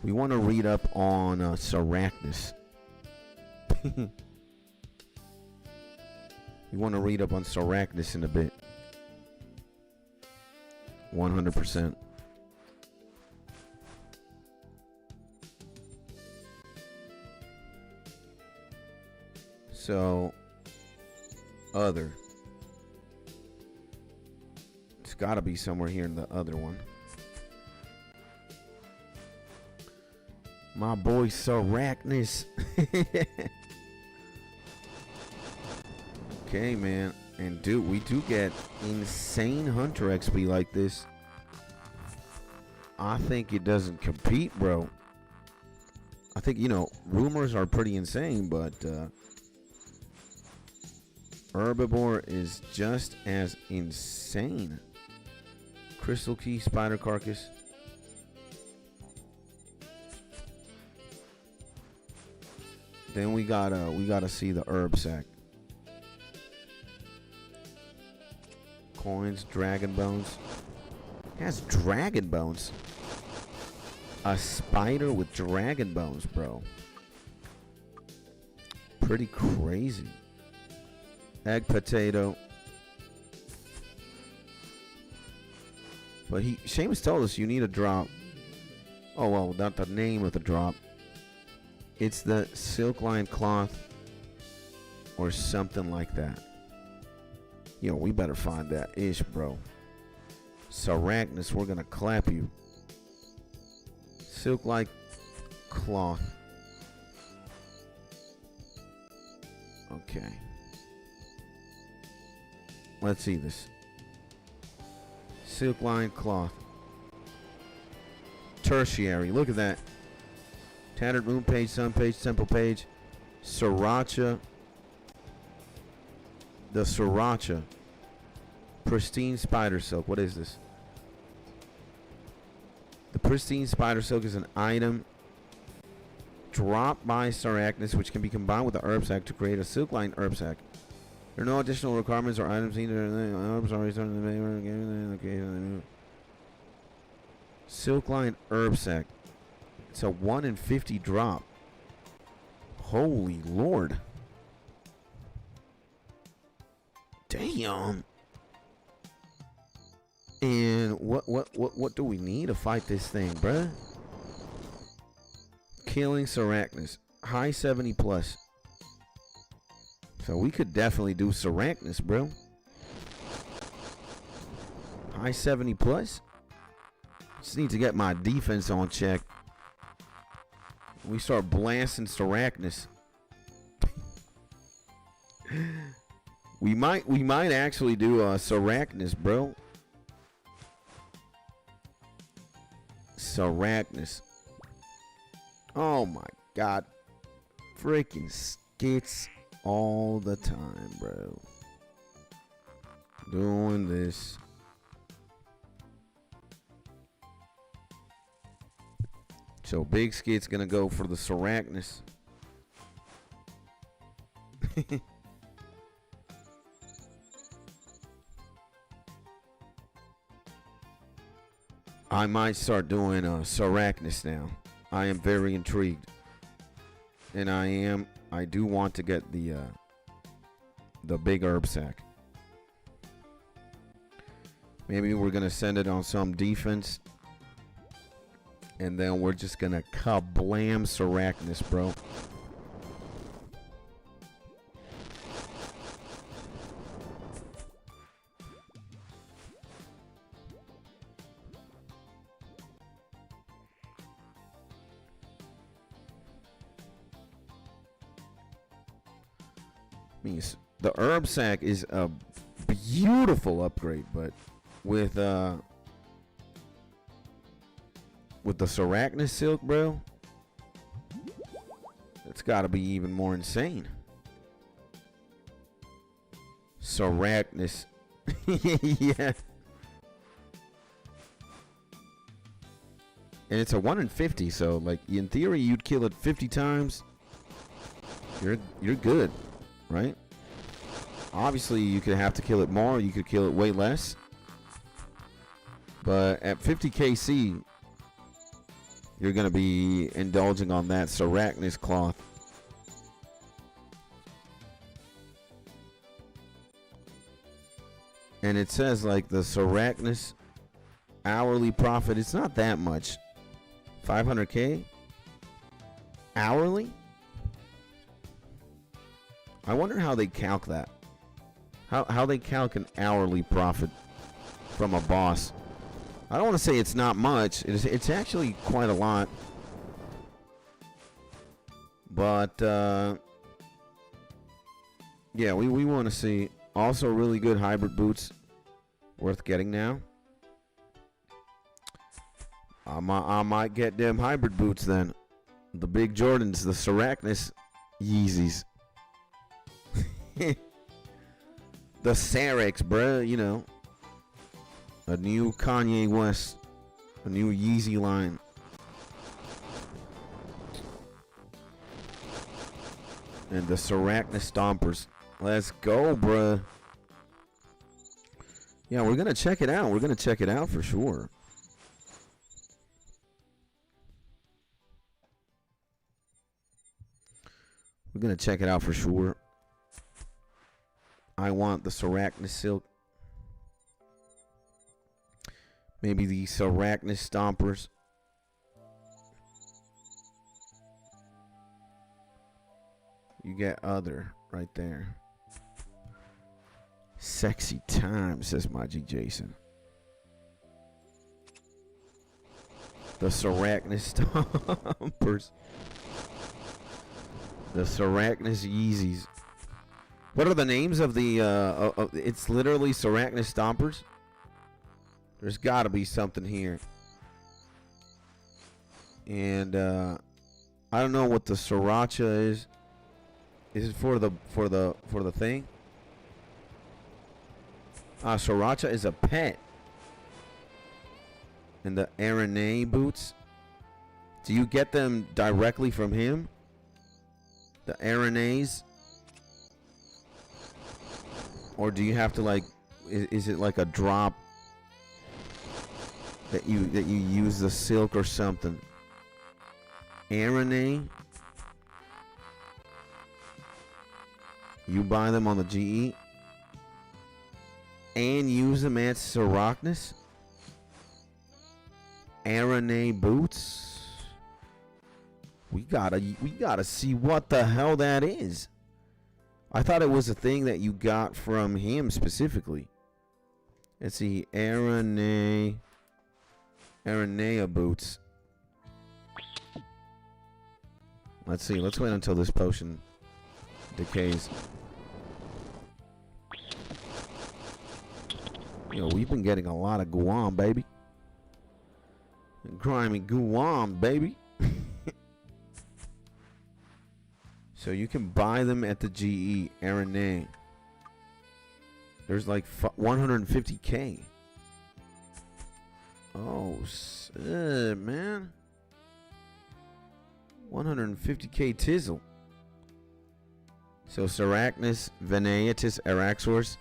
We want to read up on Sarachnis. We want to read up on Sarachnis in a bit. 100%. So, other. It's got to be somewhere here in the other one. My boy Sarachnis. Okay, man. And dude, we do get insane Hunter XP like this. I think it doesn't compete, bro. I think, you know, rumors are pretty insane, but Herbiboar is just as insane. Crystal key, spider carcass. Then we gotta see the herb sack. Coins, dragon bones. It has dragon bones. A spider with dragon bones, bro. Pretty crazy. Egg potato. But Seamus told us you need a drop. Oh, well, not the name of the drop. It's the silk line cloth or something like that. Yo, we better find that ish, bro. Sarachnus, we're gonna clap you. Silk like cloth. Okay. Let's see this. Silk line cloth. Tertiary. Look at that. Tattered moon page, sun page, temple page. Sriracha. The sriracha. Pristine spider silk. What is this? The pristine spider silk is an item dropped by Sarachnus, which can be combined with the herb sack to create a silk line herb sack. There are no additional requirements or items needed. Herbs are starting to silk line herb sack. It's a 1 in 50 drop. Holy Lord. Damn. And what do we need to fight this thing, bruh? Killing Sarachnus. High 70 plus. So we could definitely do Sarachnus, bro. High 70 plus. Just need to get my defense on check. We start blasting Sarachnus. we might actually do Sarachnus, bro. Sarachnus. Oh my god. Freaking skits all the time, bro. Doing this. So Big Skit's gonna go for the Sarachnus. I might start doing Sarachnus now. I am very intrigued. And I do want to get the big herb sack. Maybe we're gonna send it on some defense. And then we're just gonna kablam Sarachnus, bro. Means the herb sack is a beautiful upgrade, but with the Sarachnus silk, bro, it's got to be even more insane. Sarachnus. Yeah. And it's a 1 in 50, so like in theory you'd kill it 50 times. You're good, right? Obviously you could have to kill it more, you could kill it way less. But at 50 KC, you're going to be indulging on that Sarachnus cloth. And it says like the Sarachnus hourly profit, it's not that much. 500k hourly? I wonder how they calc that. How they calc an hourly profit from a boss. I don't want to say it's not much. It's actually quite a lot. But yeah, we want to see. Also really good hybrid boots. Worth getting now. I might get them hybrid boots then. The big Jordans, the Sarachnus Yeezys. The Saracs, bruh, you know. A new Kanye West. A new Yeezy line. And the Sarachnis Stompers. Let's go, bruh. Yeah, we're going to check it out. We're going to check it out for sure. We're going to check it out for sure. I want the Sarachnis Silk. Maybe the Sarachnis Stompers. You get other right there. Sexy time, says my G Jason. The Sarachnis Stompers. The Sarachnis Yeezys. What are the names of the, it's literally Sarachnis Stompers? There's got to be something here. And, I don't know what the Sriracha is. Is it for the thing? Sriracha is a pet. And the RNA boots. Do you get them directly from him? The RNAs? Or do you have to like? Is it like a drop that you use the silk or something? RNA. You buy them on the GE and use them at Sarachnis. RNA boots. We gotta see what the hell that is. I thought it was a thing that you got from him specifically. Let's see, RNA boots. Let's see. Let's wait until this potion decays. Yo, we've been getting a lot of Guam, baby. Grimy Guam, baby. So you can buy them at the GE RNA. There's like 150k. Oh, shit, man. 150k tizzle. So Sarachnis, Veneatis, Araxors.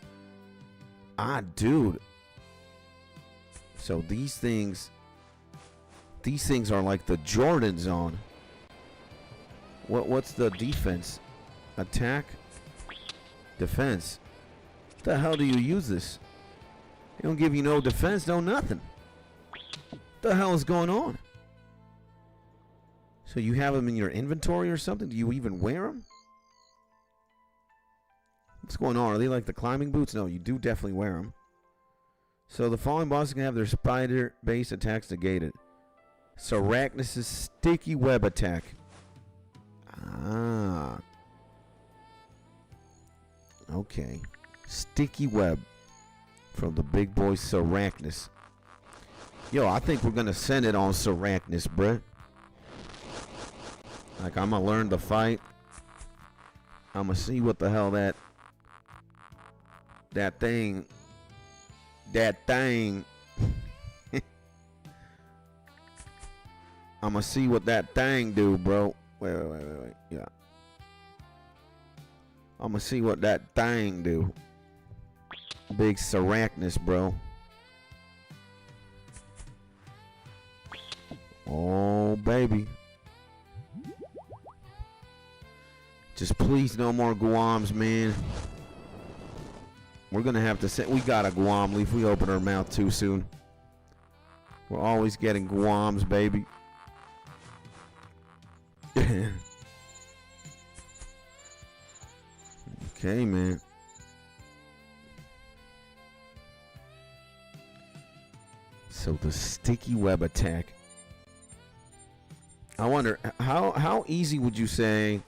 Dude. So these things are like the Jordans on. What's the defense? Attack? Defense. What the hell do you use this? They don't give you no defense, no nothing. What the hell is going on? So you have them in your inventory or something? Do you even wear them? What's going on? Are they like the climbing boots? No, you do definitely wear them. So the falling bosses can have their spider-based attacks negated. Sarachnis' sticky web attack. Okay. Sticky web from the big boy Sarachnis. Yo, I think we're gonna send it on Sarachnis, bruh. Like, I'm gonna learn to fight. I'm gonna see what the hell that thing. I'm gonna see what that thing do, bro. Wait. Yeah. I'm gonna see what that thing do. Big Sarachnis, bro. Oh, baby. Just please no more Guams, man. We're gonna have to say we got a Guam leaf. We open our mouth too soon. We're always getting Guams, baby. Okay, man. So the sticky web attack. I wonder how easy would you say,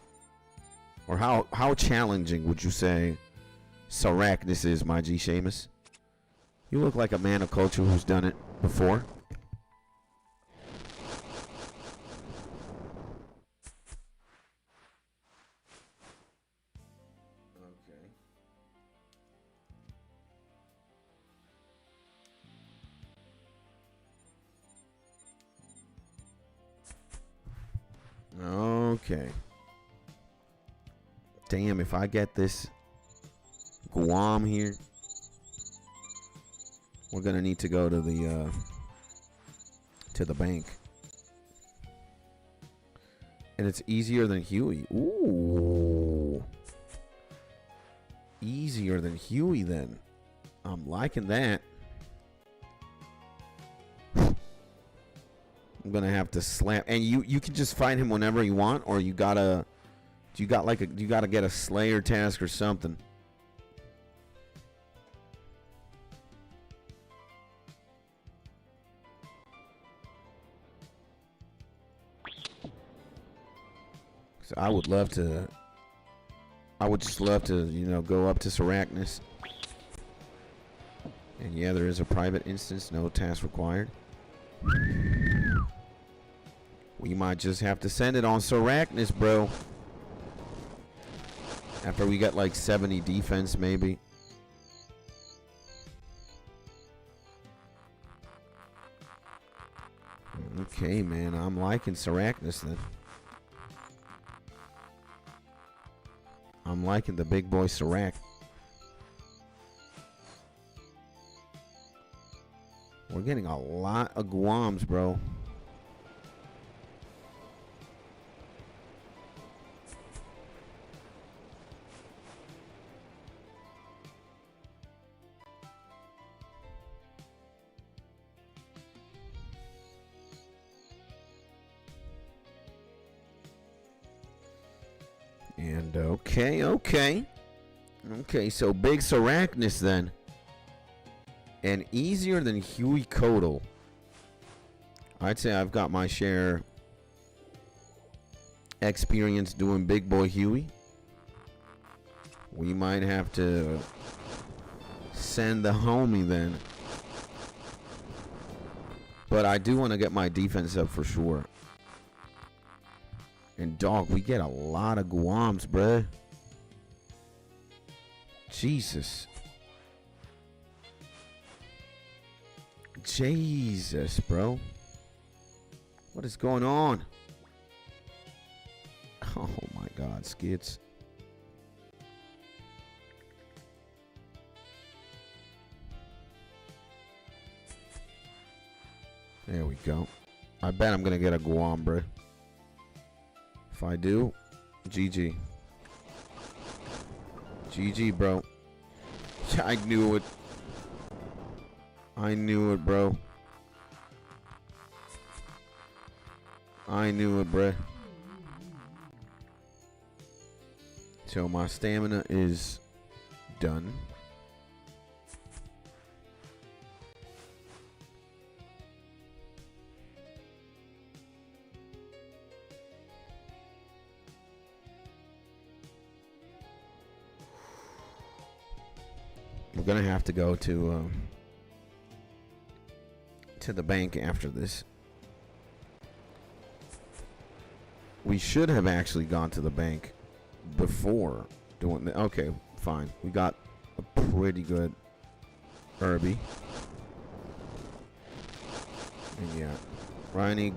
or how challenging would you say Sarachnis is, my G Seamus? You look like a man of culture who's done it before. Okay. Okay. Damn, if I get this Guam here, we're gonna need to go to the bank. And it's easier than Huey. Ooh. Easier than Huey then. I'm liking that. I'm gonna have to slam, and you can just fight him whenever you want, or you gotta get a Slayer task or something. So I would just love to, you know, go up to Arachnis. And yeah, there is a private instance, no task required. We might just have to send it on Arachnis, bro. After we get like 70 defense, maybe. Okay, man, I'm liking Arachnis then. I'm liking the big boy Serac. We're getting a lot of Guams, bro. And okay, so big Arachnis then. And easier than Huey Codal. I'd say I've got my share experience doing big boy Huey. We might have to send the homie then. But I do want to get my defense up for sure. And dog, we get a lot of Guams, bruh. Jesus. Jesus, bro. What is going on? Oh my God, Skids. There we go. I bet I'm gonna get a Guam, bro. If I do, GG. GG, bro. I knew it. I knew it, bro. I knew it, bro. So my stamina is done. We're gonna have to go to the bank after this. We should have actually gone to the bank before doing the. Okay, fine. We got a pretty good Herbie. And yeah, Riney,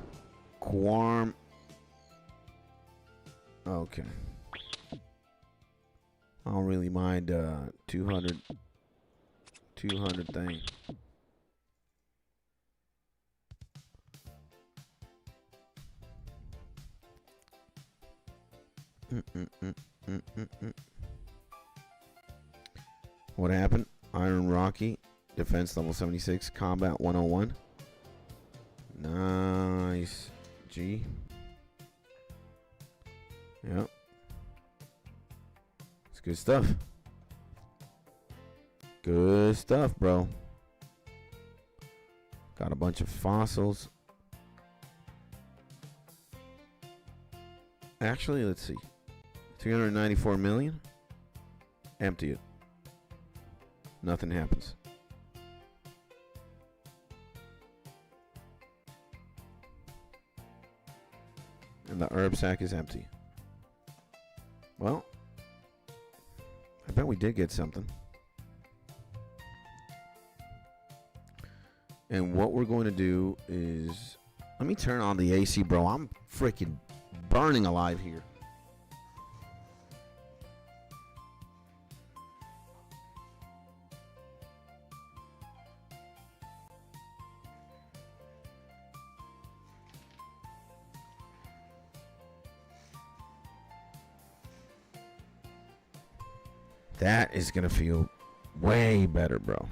Quarm. Okay. I don't really mind 200 thing. What happened? Iron Rocky, defense level 76, combat 101. Nice. G. Yep. It's good stuff. Good stuff, bro. Got a bunch of fossils. Actually, let's see. 394 million. Empty it. Nothing happens. And the herb sack is empty. Well, I bet we did get something. And what we're going to do is, let me turn on the AC, bro. I'm freaking burning alive here. That is going to feel way better, bro.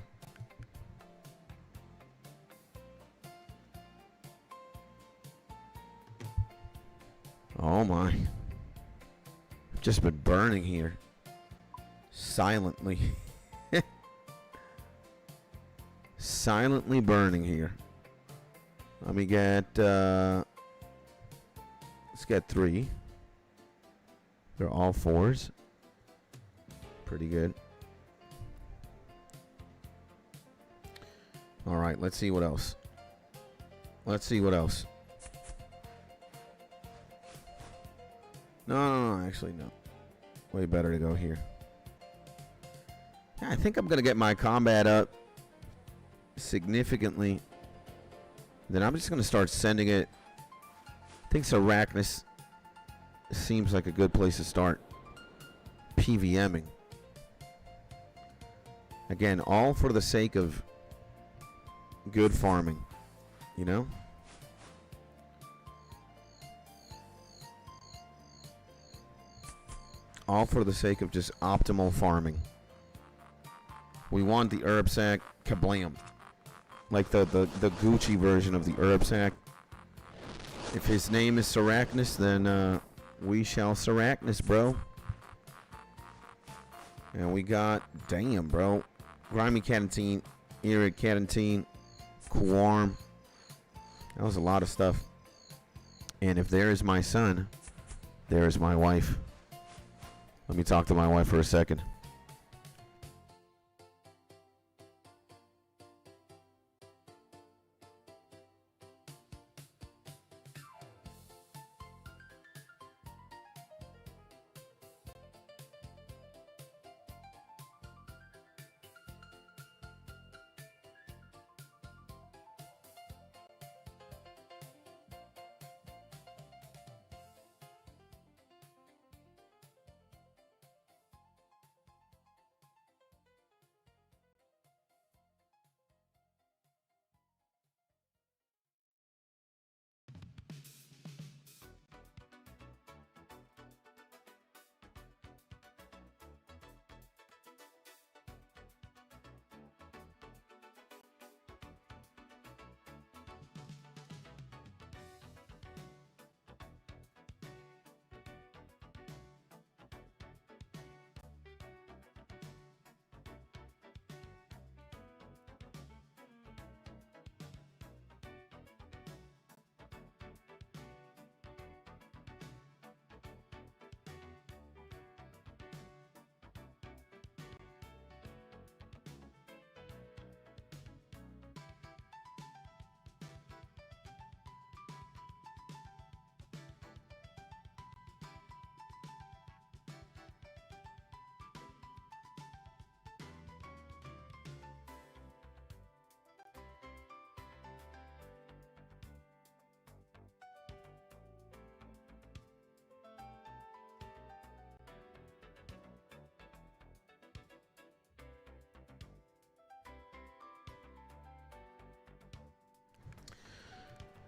Oh my. I've just been burning here. Silently. Silently burning here. Let me get, let's get 3. They're all 4s. Pretty good. All right, let's see what else. Let's see what else. No, actually, no. Way better to go here. Yeah, I think I'm going to get my combat up significantly. Then I'm just going to start sending it. I think Arachnus seems like a good place to start PVMing. Again, all for the sake of good farming, you know? All for the sake of just optimal farming. We want the herb sack kablam. Like the Gucci version of the herb sack. If his name is Arachnus, then we shall Arachnus, bro. And we got, damn, bro. Grimy Catentine, Eric Catentine, Quarm. That was a lot of stuff. And if there is my son, there is my wife. Let me talk to my wife for a second.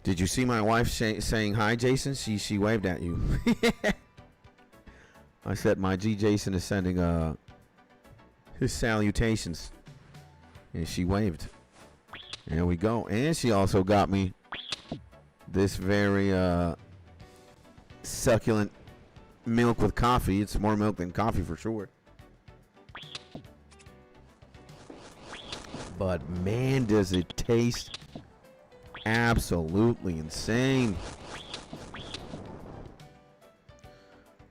Did you see my wife saying hi, Jason? She waved at you. I said my G Jason is sending his salutations, and she waved. There we go. And she also got me this very succulent milk with coffee. It's more milk than coffee for sure. But man, does it taste absolutely insane.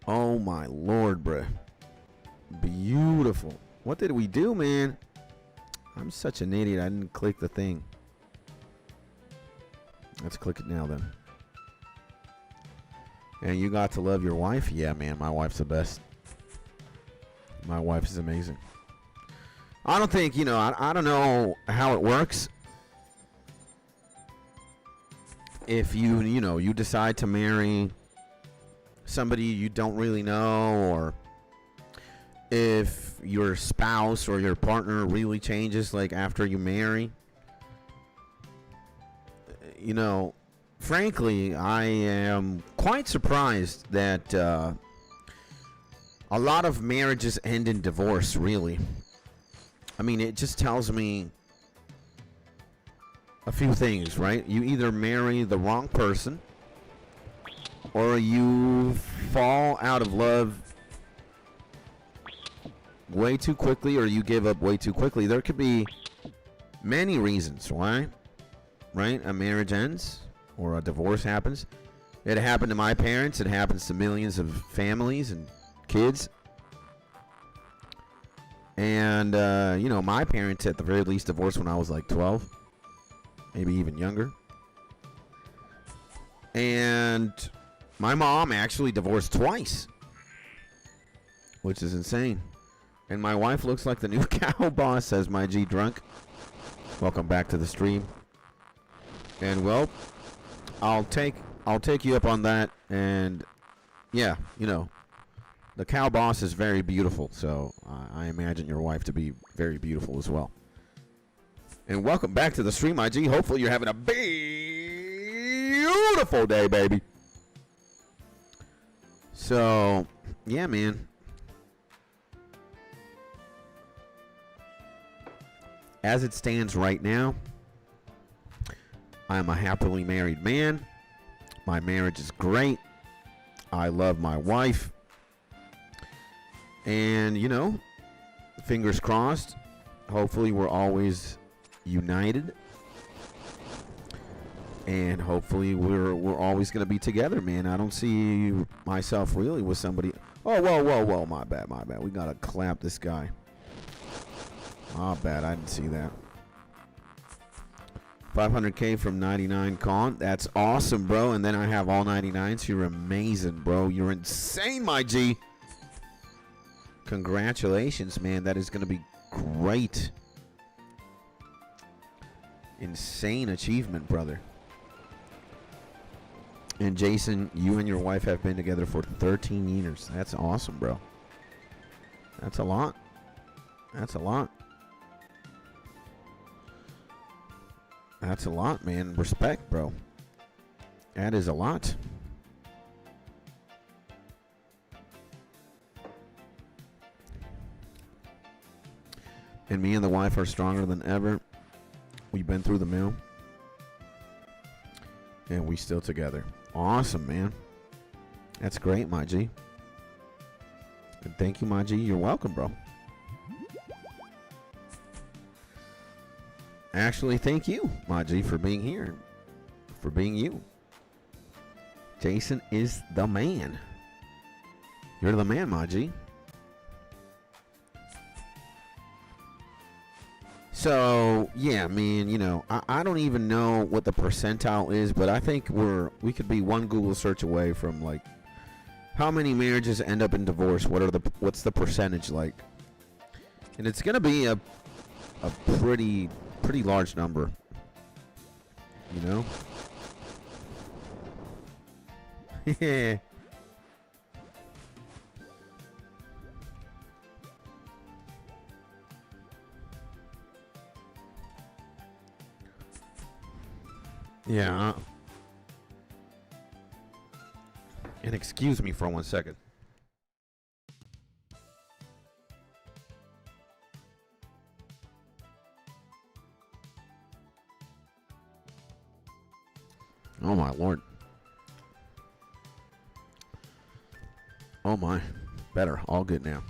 Oh my lord, bruh. Beautiful. What did we do, man? I'm such an idiot. I didn't click the thing. Let's click it now then. And you got to love your wife? Yeah, man. My wife's the best. My wife is amazing. I don't think, I don't know how it works. If you decide to marry somebody you don't really know, or if your spouse or your partner really changes like after you marry. You know, frankly, I am quite surprised that a lot of marriages end in divorce, really. I mean, it just tells me a few things, right? You either marry the wrong person, or you fall out of love way too quickly, or you give up way too quickly. There could be many reasons why, right, a marriage ends or a divorce happens. It happened to my parents. It happens to millions of families and kids. And, you know, my parents at the very least divorced when I was like 12, maybe even younger. And my mom actually divorced twice, which is insane. And my wife looks like the new cow boss, says my G Drunk. Welcome back to the stream. And well, I'll take you up on that. And yeah, you know, the cow boss is very beautiful, so I imagine your wife to be very beautiful as well. And welcome back to the stream, IG. Hopefully you're having a beautiful day, baby. So, yeah, man. As it stands right now, I am a happily married man. My marriage is great. I love my wife. And, you know, fingers crossed, hopefully we're always united. And hopefully we're always going to be together, man. I don't see myself really with somebody. Oh, whoa. My bad. We got to clap this guy. My bad. I didn't see that. 500K from 99 con. That's awesome, bro. And then I have all 99s. You're amazing, bro. You're insane, my G. Congratulations, man. That is going to be great. Insane achievement, brother. And Jason, you and your wife have been together for 13 years. That's awesome, bro. That's a lot. That's a lot. That's a lot, man. Respect, bro. That is a lot. And me and the wife are stronger than ever. We've been through the mill. And we still together. Awesome, man. That's great, my G. And thank you, my G. You're welcome, bro. Actually, thank you, my G, for being here. For being you. Jason is the man. You're the man, my G. So, yeah, I mean, you know, I don't even know what the percentile is, but I think we could be one Google search away from, like, how many marriages end up in divorce? What's the percentage like? And it's going to be a pretty large number, you know? Yeah. And excuse me for 1 second. Oh my Lord. Oh my. Better. All good now.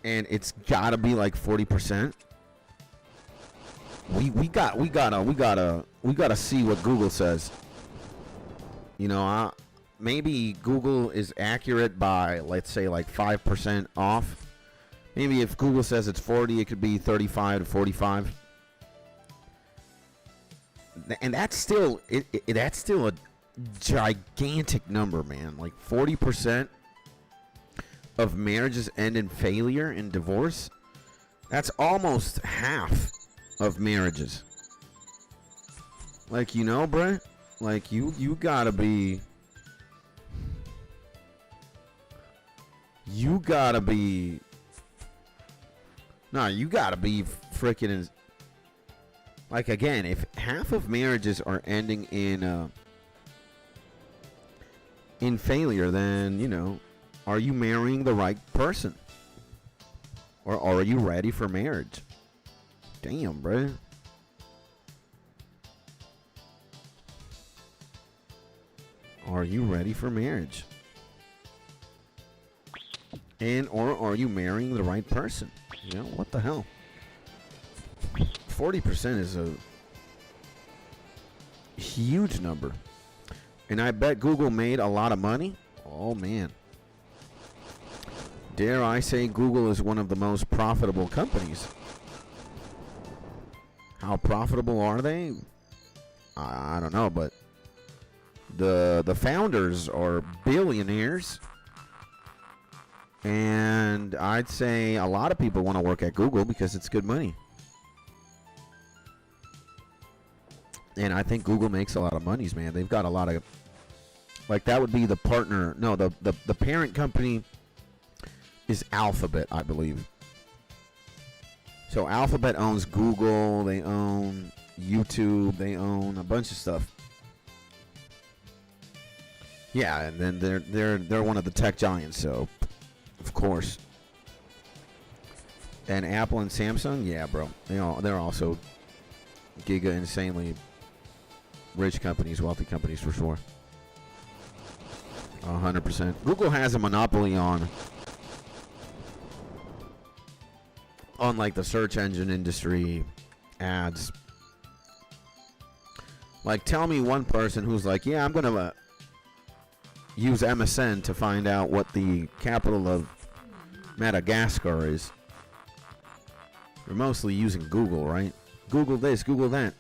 And it's gotta be like 40%. We gotta see what Google says. You know, maybe Google is accurate by, let's say, like 5% off. Maybe if Google says it's 40, it could be 35 to 45. And that's still that's still a gigantic number, man. Like 40% of marriages end in failure and divorce. That's almost half of marriages. Like, you know, bruh, like you gotta be you gotta be. No, you gotta be freaking. Like, again, if half of marriages are ending in failure, then, you know, are you marrying the right person? Or are you ready for marriage? Damn, bro. Are you ready for marriage? And or are you marrying the right person? You know, what the hell? 40% is a huge number. And I bet Google made a lot of money. Oh, man. Dare I say Google is one of the most profitable companies. How profitable are they? I don't know, but the founders are billionaires. And I'd say a lot of people want to work at Google because it's good money. And I think Google makes a lot of monies, man. They've got a lot of, like, that would be the partner. No, the parent company is Alphabet, I believe. So Alphabet owns Google, they own YouTube, they own a bunch of stuff. Yeah, and then they're one of the tech giants, so of course. And Apple and Samsung, yeah, bro. They're also giga insanely rich companies, wealthy companies for sure. 100%. Google has a monopoly on like the search engine industry, ads. Like, tell me one person who's like, yeah, I'm gonna use MSN to find out what the capital of Madagascar is. You're mostly using Google, right? Google this, Google that.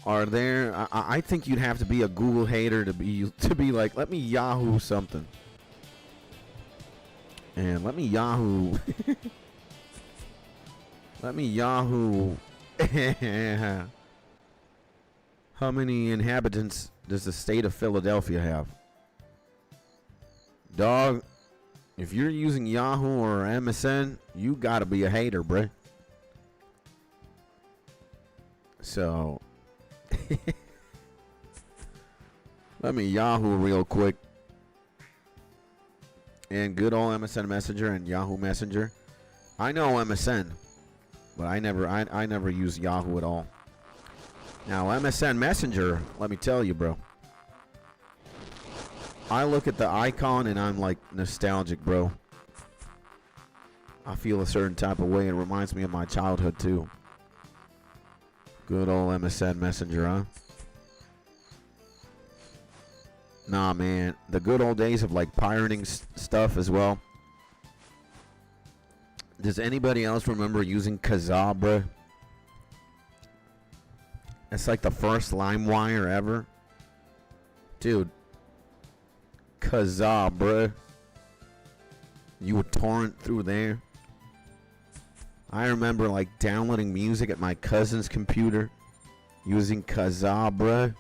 Are there? I think you'd have to be a Google hater to be like, let me Yahoo something, and let me Yahoo. Let me Yahoo. How many inhabitants does the state of Philadelphia have? Dog, if you're using Yahoo or MSN, you gotta be a hater, bruh. So, let me Yahoo real quick. And good old MSN Messenger and Yahoo Messenger. I know MSN, but I never use Yahoo at all. Now, MSN Messenger, let me tell you, bro. I look at the icon and I'm like nostalgic, bro. I feel a certain type of way. It reminds me of my childhood, too. Good old MSN Messenger, huh? Nah, man. The good old days of, like, pirating stuff as well. Does anybody else remember using Kazaa, bro? It's like the first LimeWire ever. Dude. Kazaa, bruh. You would torrent through there. I remember, like, downloading music at my cousin's computer using Kazaa, bruh.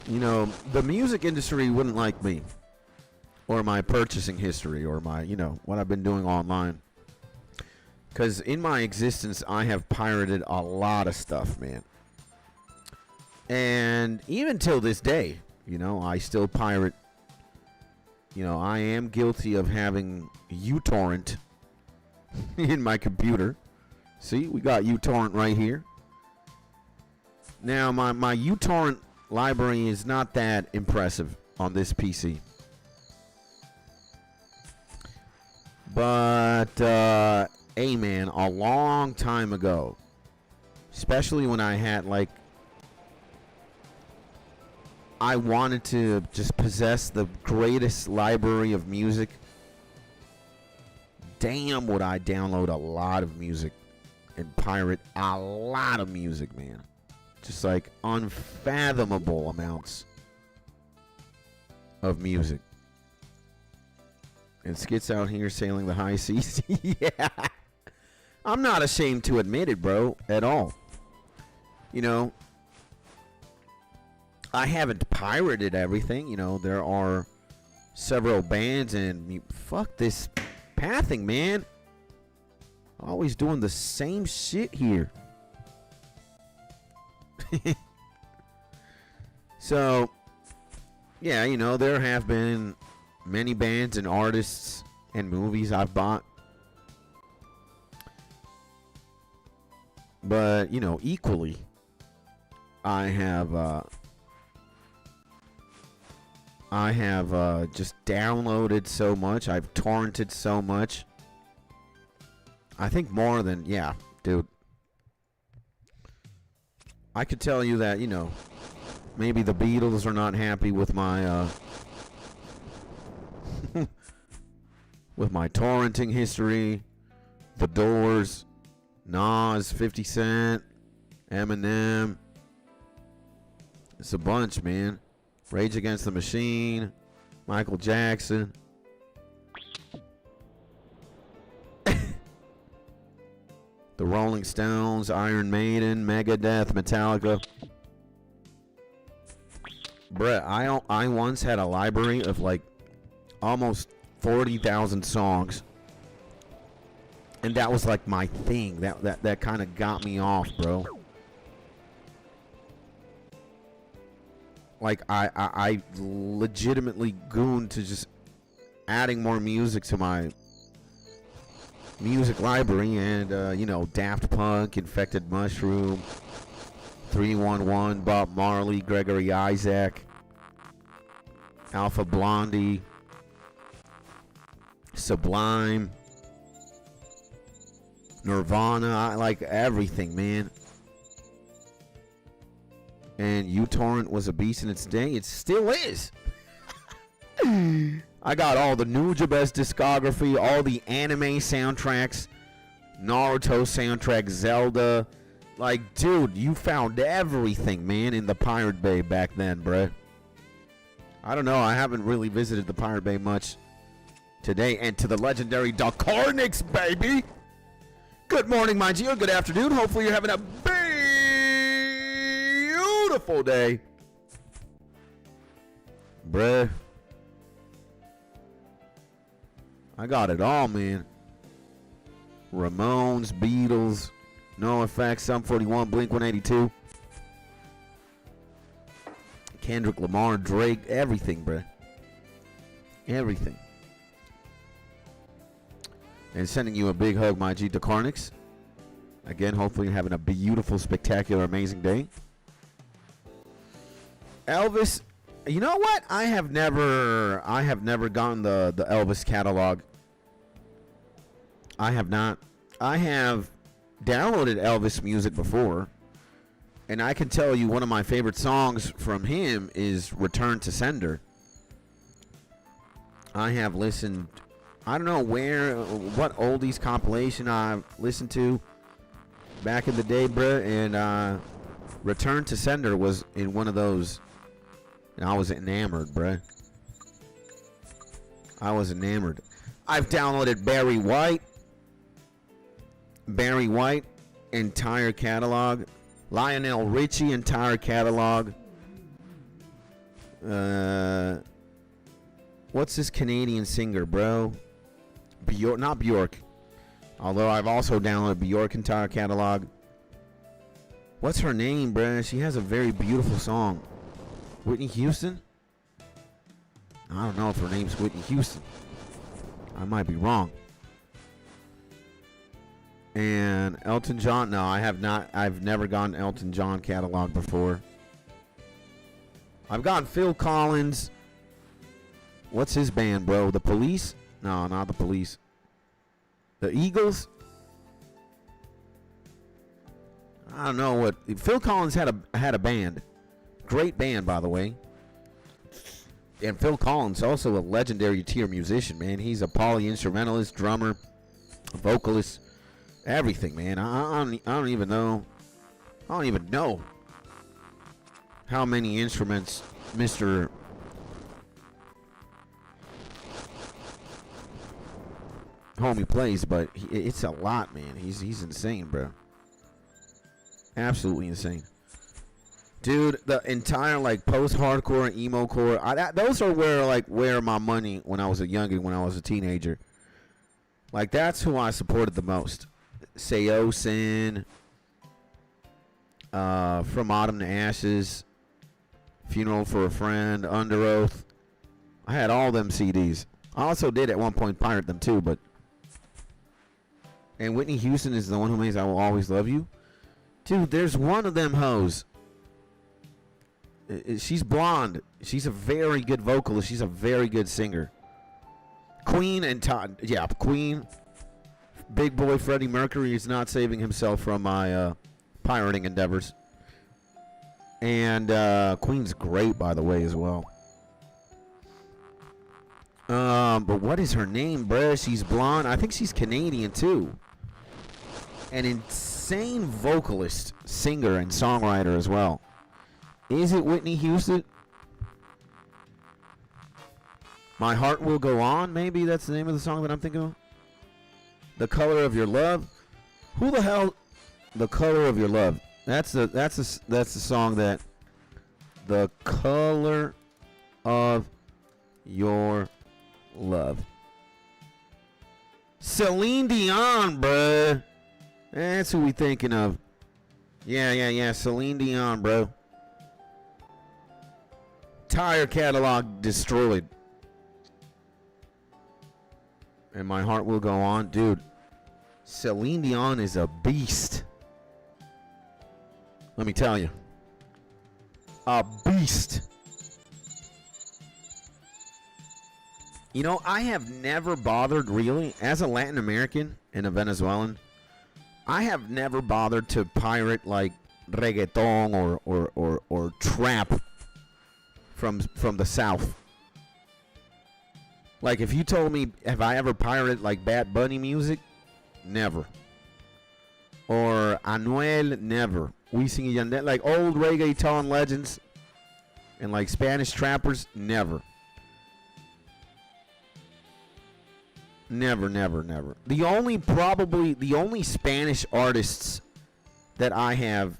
You know, the music industry wouldn't like me. Or my purchasing history, or my, you know, what I've been doing online. Because in my existence, I have pirated a lot of stuff, man. And even till this day, you know, I still pirate. You know, I am guilty of having uTorrent in my computer. See, we got uTorrent right here. Now, my uTorrent library is not that impressive on this PC. But, hey, man, a long time ago, especially when I had, like, I wanted to just possess the greatest library of music. Damn, would I download a lot of music and pirate a lot of music, man. Just, like, unfathomable amounts of music. And Skits out here sailing the high seas. Yeah. I'm not ashamed to admit it, bro, at all. You know, I haven't pirated everything. You know, there are several bands, and fuck this pathing, man. Always doing the same shit here. So, yeah, you know, there have been many bands and artists and movies I've bought. But, you know, equally, I have just downloaded so much. I've torrented so much. I think more than, yeah, dude. I could tell you that, you know, maybe the Beatles are not happy with my with my torrenting history. The Doors, Nas, 50 Cent, Eminem. It's a bunch, man. Rage Against the Machine, Michael Jackson. The Rolling Stones, Iron Maiden, Megadeth, Metallica. Bruh, I once had a library of like almost 40,000 songs. And that was like my thing. That kind of got me off, bro. Like I legitimately gooned to just adding more music to my music library, and you know, Daft Punk, Infected Mushroom, 311, Bob Marley, Gregory Isaac, Alpha Blondie, Sublime, Nirvana. I like everything, man. And uTorrent was a beast in its day. It still is. I got all the Nujabes discography, all the anime soundtracks, Naruto soundtrack, Zelda. Like, dude, you found everything, man, in the Pirate Bay back then, bruh. I don't know. I haven't really visited the Pirate Bay much today. And to the legendary Dakarnix, baby. Good morning, my G, or good afternoon. Hopefully you're having a beautiful day. Bruh. I got it all, man. Ramones, Beatles, NoFX, Sum 41, Blink 182. Kendrick Lamar, Drake, everything, bruh. Everything. And sending you a big hug, my G, Dakarnix. Again, hopefully you're having a beautiful, spectacular, amazing day. Elvis, you know what? I have never gotten the Elvis catalog. I have not. I have downloaded Elvis music before, and I can tell you one of my favorite songs from him is Return to Sender. I have listened, I don't know what oldies compilation I listened to back in the day, bruh, and Return to Sender was in one of those, and I was enamored, bruh. I was enamored. I've downloaded Barry White, entire catalog. Lionel Richie, entire catalog. What's this Canadian singer, bro? Not Bjork. Although I've also downloaded Bjork entire catalog. What's her name, bro? She has a very beautiful song. Whitney Houston? I don't know if her name's Whitney Houston. I might be wrong. And Elton John, no, I have not. I've never gotten Elton John catalog before. I've gotten Phil Collins. What's his band, bro? The Police? No, not the Police. The Eagles? I don't know what. Phil Collins had a band. Great band, by the way. And Phil Collins, also a legendary tier musician, man. He's a poly-instrumentalist, drummer, vocalist. Everything, man. I don't even know. I don't even know how many instruments Mr. Homie plays, but it's a lot, man. He's insane, bro. Absolutely insane. Dude, the entire like post-hardcore, emo-core, those are where my money when I was a youngin, when I was a teenager. Like that's who I supported the most. Seosin, From Autumn to Ashes, Funeral for a Friend, Under Oath. I had all them CDs. I also did at one point pirate them too, but. And Whitney Houston is the one who makes "I Will Always Love You." Dude, there's one of them hoes. She's blonde. She's a very good vocalist. She's a very good singer. Queen and Todd. Yeah, Queen. Big boy Freddie Mercury is not saving himself from my pirating endeavors. And Queen's great, by the way, as well. But what is her name, bruh? She's blonde. I think she's Canadian, too. An insane vocalist, singer, and songwriter as well. Is it Whitney Houston? My Heart Will Go On, maybe that's the name of the song that I'm thinking of. The Color of Your Love. Who the hell? The Color of Your Love. That's the song that. The Color of Your Love. Celine Dion, bruh. That's who we thinking of. Yeah. Celine Dion, bro. Entire catalog destroyed. And My Heart Will Go On. Dude, Celine Dion is a beast. Let me tell you. A beast. You know, I have never bothered really, as a Latin American and a Venezuelan, I have never bothered to pirate like reggaeton or trap from the South. Like if you told me, have I ever pirated like Bad Bunny music? Never. Or Anuel? Never. Wisin y Yandel, like old reggaeton legends and like Spanish trappers? Never. Never. The only Spanish artists that I have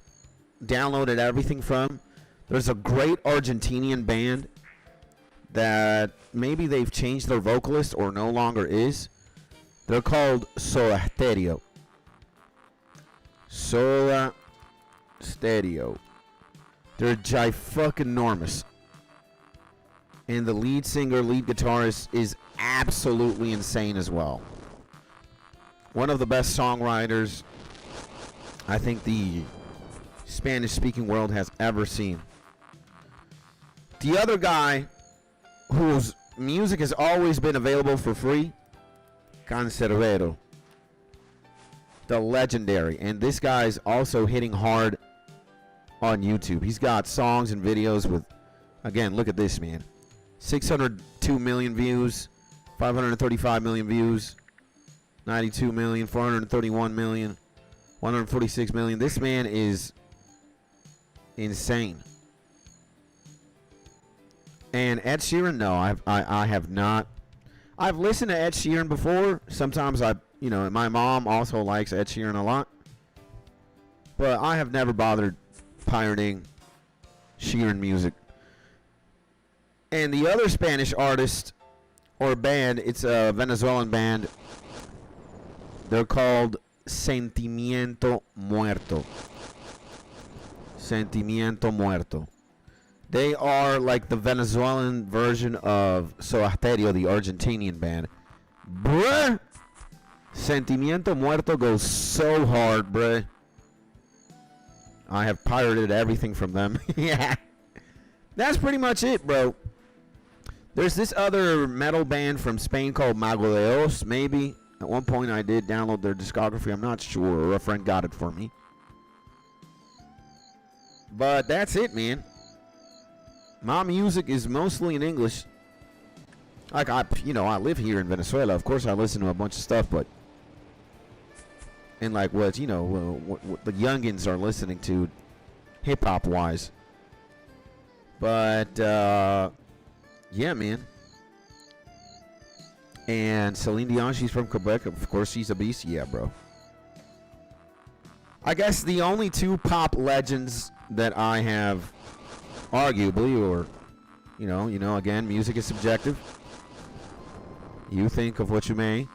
downloaded everything from, there's a great Argentinian band that maybe they've changed their vocalist or no longer is. They're called Soda Stereo. Soda Stereo. They're fucking-enormous. And the lead singer, lead guitarist is absolutely insane as well. One of the best songwriters I think the Spanish-speaking world has ever seen. The other guy whose music has always been available for free, Cancerbero. The legendary. And this guy's also hitting hard on YouTube. He's got songs and videos with, again, look at this, man. 602 million views, 535 million views, 92 million, 431 million, 146 million. This man is insane. And Ed Sheeran, no, I have not. I've listened to Ed Sheeran before. Sometimes my mom also likes Ed Sheeran a lot. But I have never bothered pirating Sheeran music. And the other Spanish artist or band, it's a Venezuelan band. They're called Sentimiento Muerto. Sentimiento Muerto. They are like the Venezuelan version of Soda Stereo, the Argentinian band. Bruh! Sentimiento Muerto goes so hard, bruh. I have pirated everything from them. Yeah. That's pretty much it, bro. There's this other metal band from Spain called Mago de Oz, maybe. At one point I did download their discography. I'm not sure. Or a friend got it for me. But that's it, man. My music is mostly in English. Like, I live here in Venezuela. Of course, I listen to a bunch of stuff, but... And, like, what the youngins are listening to hip-hop-wise. But, yeah, man. And Celine Dion, she's from Quebec. Of course, she's a beast. Yeah, bro. I guess the only two pop legends that I have arguably, or again, music is subjective. You think of what you may,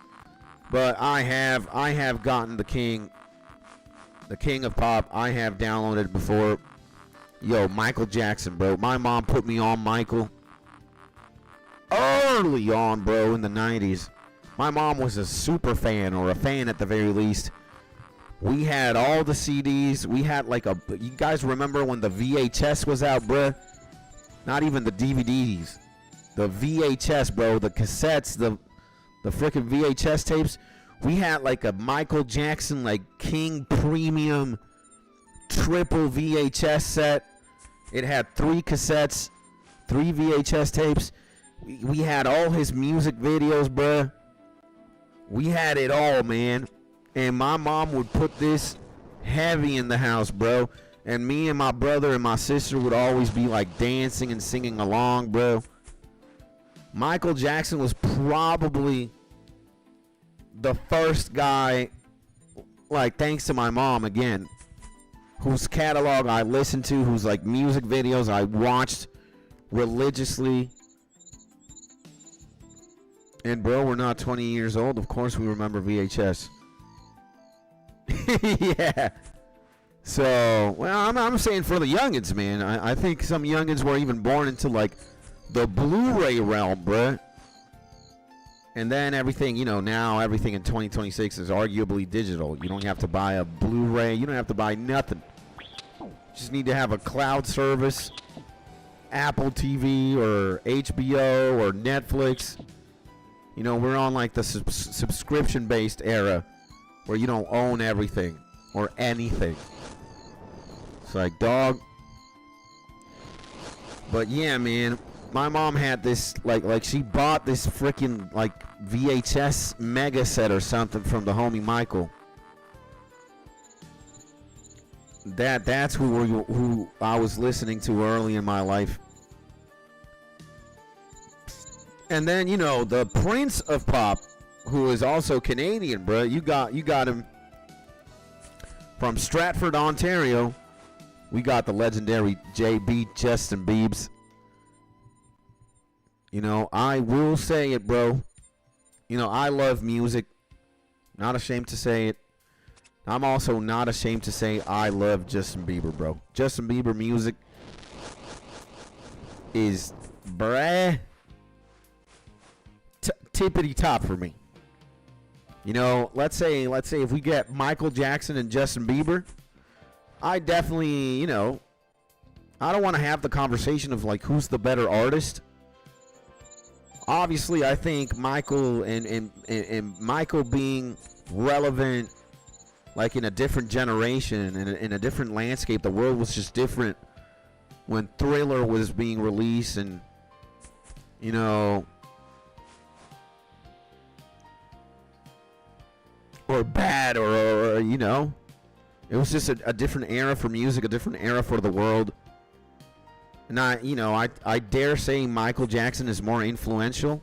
but I have gotten the king of pop. I have downloaded before. Yo, Michael Jackson, bro. My mom put me on Michael early on, bro, in the 90s. My mom was a super fan, or a fan at the very least. We had all the CDs. We had you guys remember when the VHS was out, bruh? Not even the DVDs. The VHS, bro. The cassettes, the freaking VHS tapes. We had like a Michael Jackson, like King Premium triple VHS set. It had 3 cassettes, 3 VHS tapes. We had all his music videos, bruh. We had it all, man. And my mom would put this heavy in the house, bro. And me and my brother and my sister would always be like dancing and singing along, bro. Michael Jackson was probably the first guy, like, thanks to my mom again, whose catalog I listened to, whose like music videos I watched religiously. And bro, we're not 20 years old. Of course we remember VHS. Yeah. So, well, I'm saying for the youngins, man. I think some youngins were even born into like the Blu-ray realm, bruh. And then everything, now everything in 2026 is arguably digital. You don't have to buy a Blu-ray. You don't have to buy nothing. You just need to have a cloud service, Apple TV or HBO or Netflix. We're on like the subscription-based era where you don't own everything or anything. It's like, dog. But yeah, man, my mom had this, like she bought this freaking like VHS mega set or something from the homie Michael. That's who I was listening to early in my life. And then, the Prince of Pop, who is also Canadian, bro. You got him from Stratford, Ontario. We got the legendary JB, Justin Biebs. I will say it, bro. I love music. Not ashamed to say it. I'm also not ashamed to say I love Justin Bieber, bro. Justin Bieber music is, bruh, tippity top for me. Let's say if we get Michael Jackson and Justin Bieber, I definitely, I don't want to have the conversation of like who's the better artist. Obviously, I think Michael and Michael being relevant, like in a different generation, in a different landscape. The world was just different when Thriller was being released, and or bad, or it was just a different era for music, a different era for the world. And I dare say Michael Jackson is more influential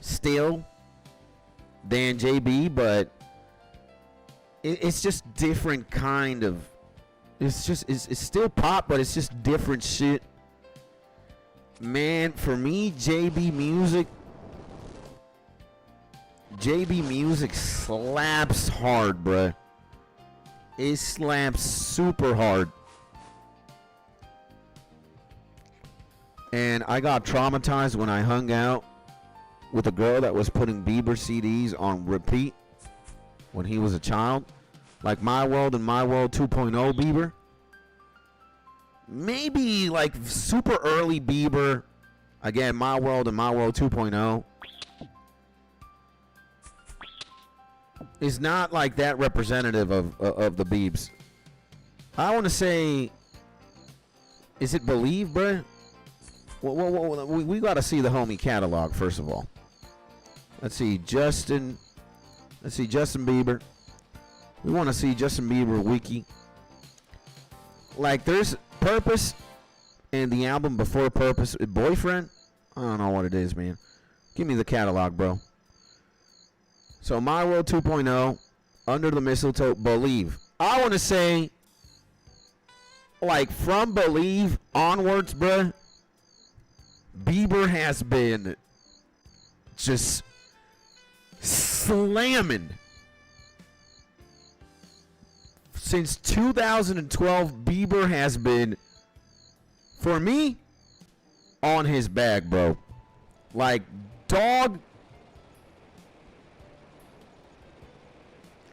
still than JB, but it's just different kind of, it's still pop, but it's just different shit. Man, for me, JB music slaps hard, bruh. It slaps super hard. And I got traumatized when I hung out with a girl that was putting Bieber CDs on repeat when he was a child. Like My World and My World 2.0 Bieber. Maybe like super early Bieber. Again, My World and My World 2.0. Is not like that representative of the Biebs. I want to say, is it Believe, bruh? Well, we got to see the homie catalog first of all. Let's see Justin Bieber. We want to see Justin Bieber wiki. Like there's Purpose and the album before Purpose, Boyfriend. I don't know what it is, man. Give me the catalog, bro. So My World 2.0, Under the Mistletoe, Believe. I want to say like from Believe onwards, bruh, Bieber has been just slamming. Since 2012, Bieber has been, for me, on his bag, bro. Like, dog.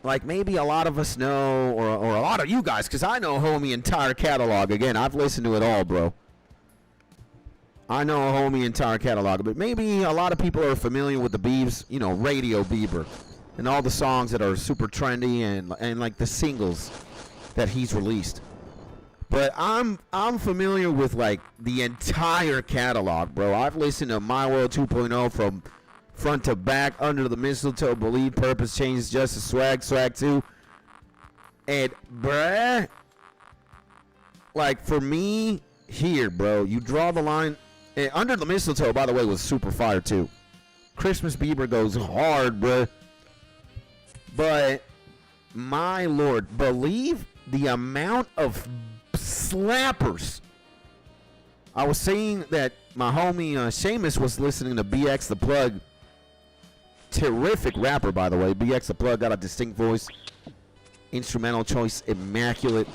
Like, maybe a lot of us know, or a lot of you guys, because I know homie entire catalog. Again, I've listened to it all, bro. I know a homie entire catalog, but maybe a lot of people are familiar with the Biebs, you know, Radio Bieber, and all the songs that are super trendy and like the singles that he's released. But I'm familiar with like the entire catalog, bro. I've listened to My World 2.0 from front to back, Under the Mistletoe, Believe, Purpose, Changes, Justice, Swag, Swag 2. And bruh, like for me here, bro, you draw the line. Under the Mistletoe, by the way, was super fire too. Christmas Bieber goes hard, bruh. But my lord, Believe, the amount of slappers. I was saying that my homie Seamus was listening to BX the Plug. Terrific rapper, by the way. BX the Plug got a distinct voice. Instrumental choice immaculate.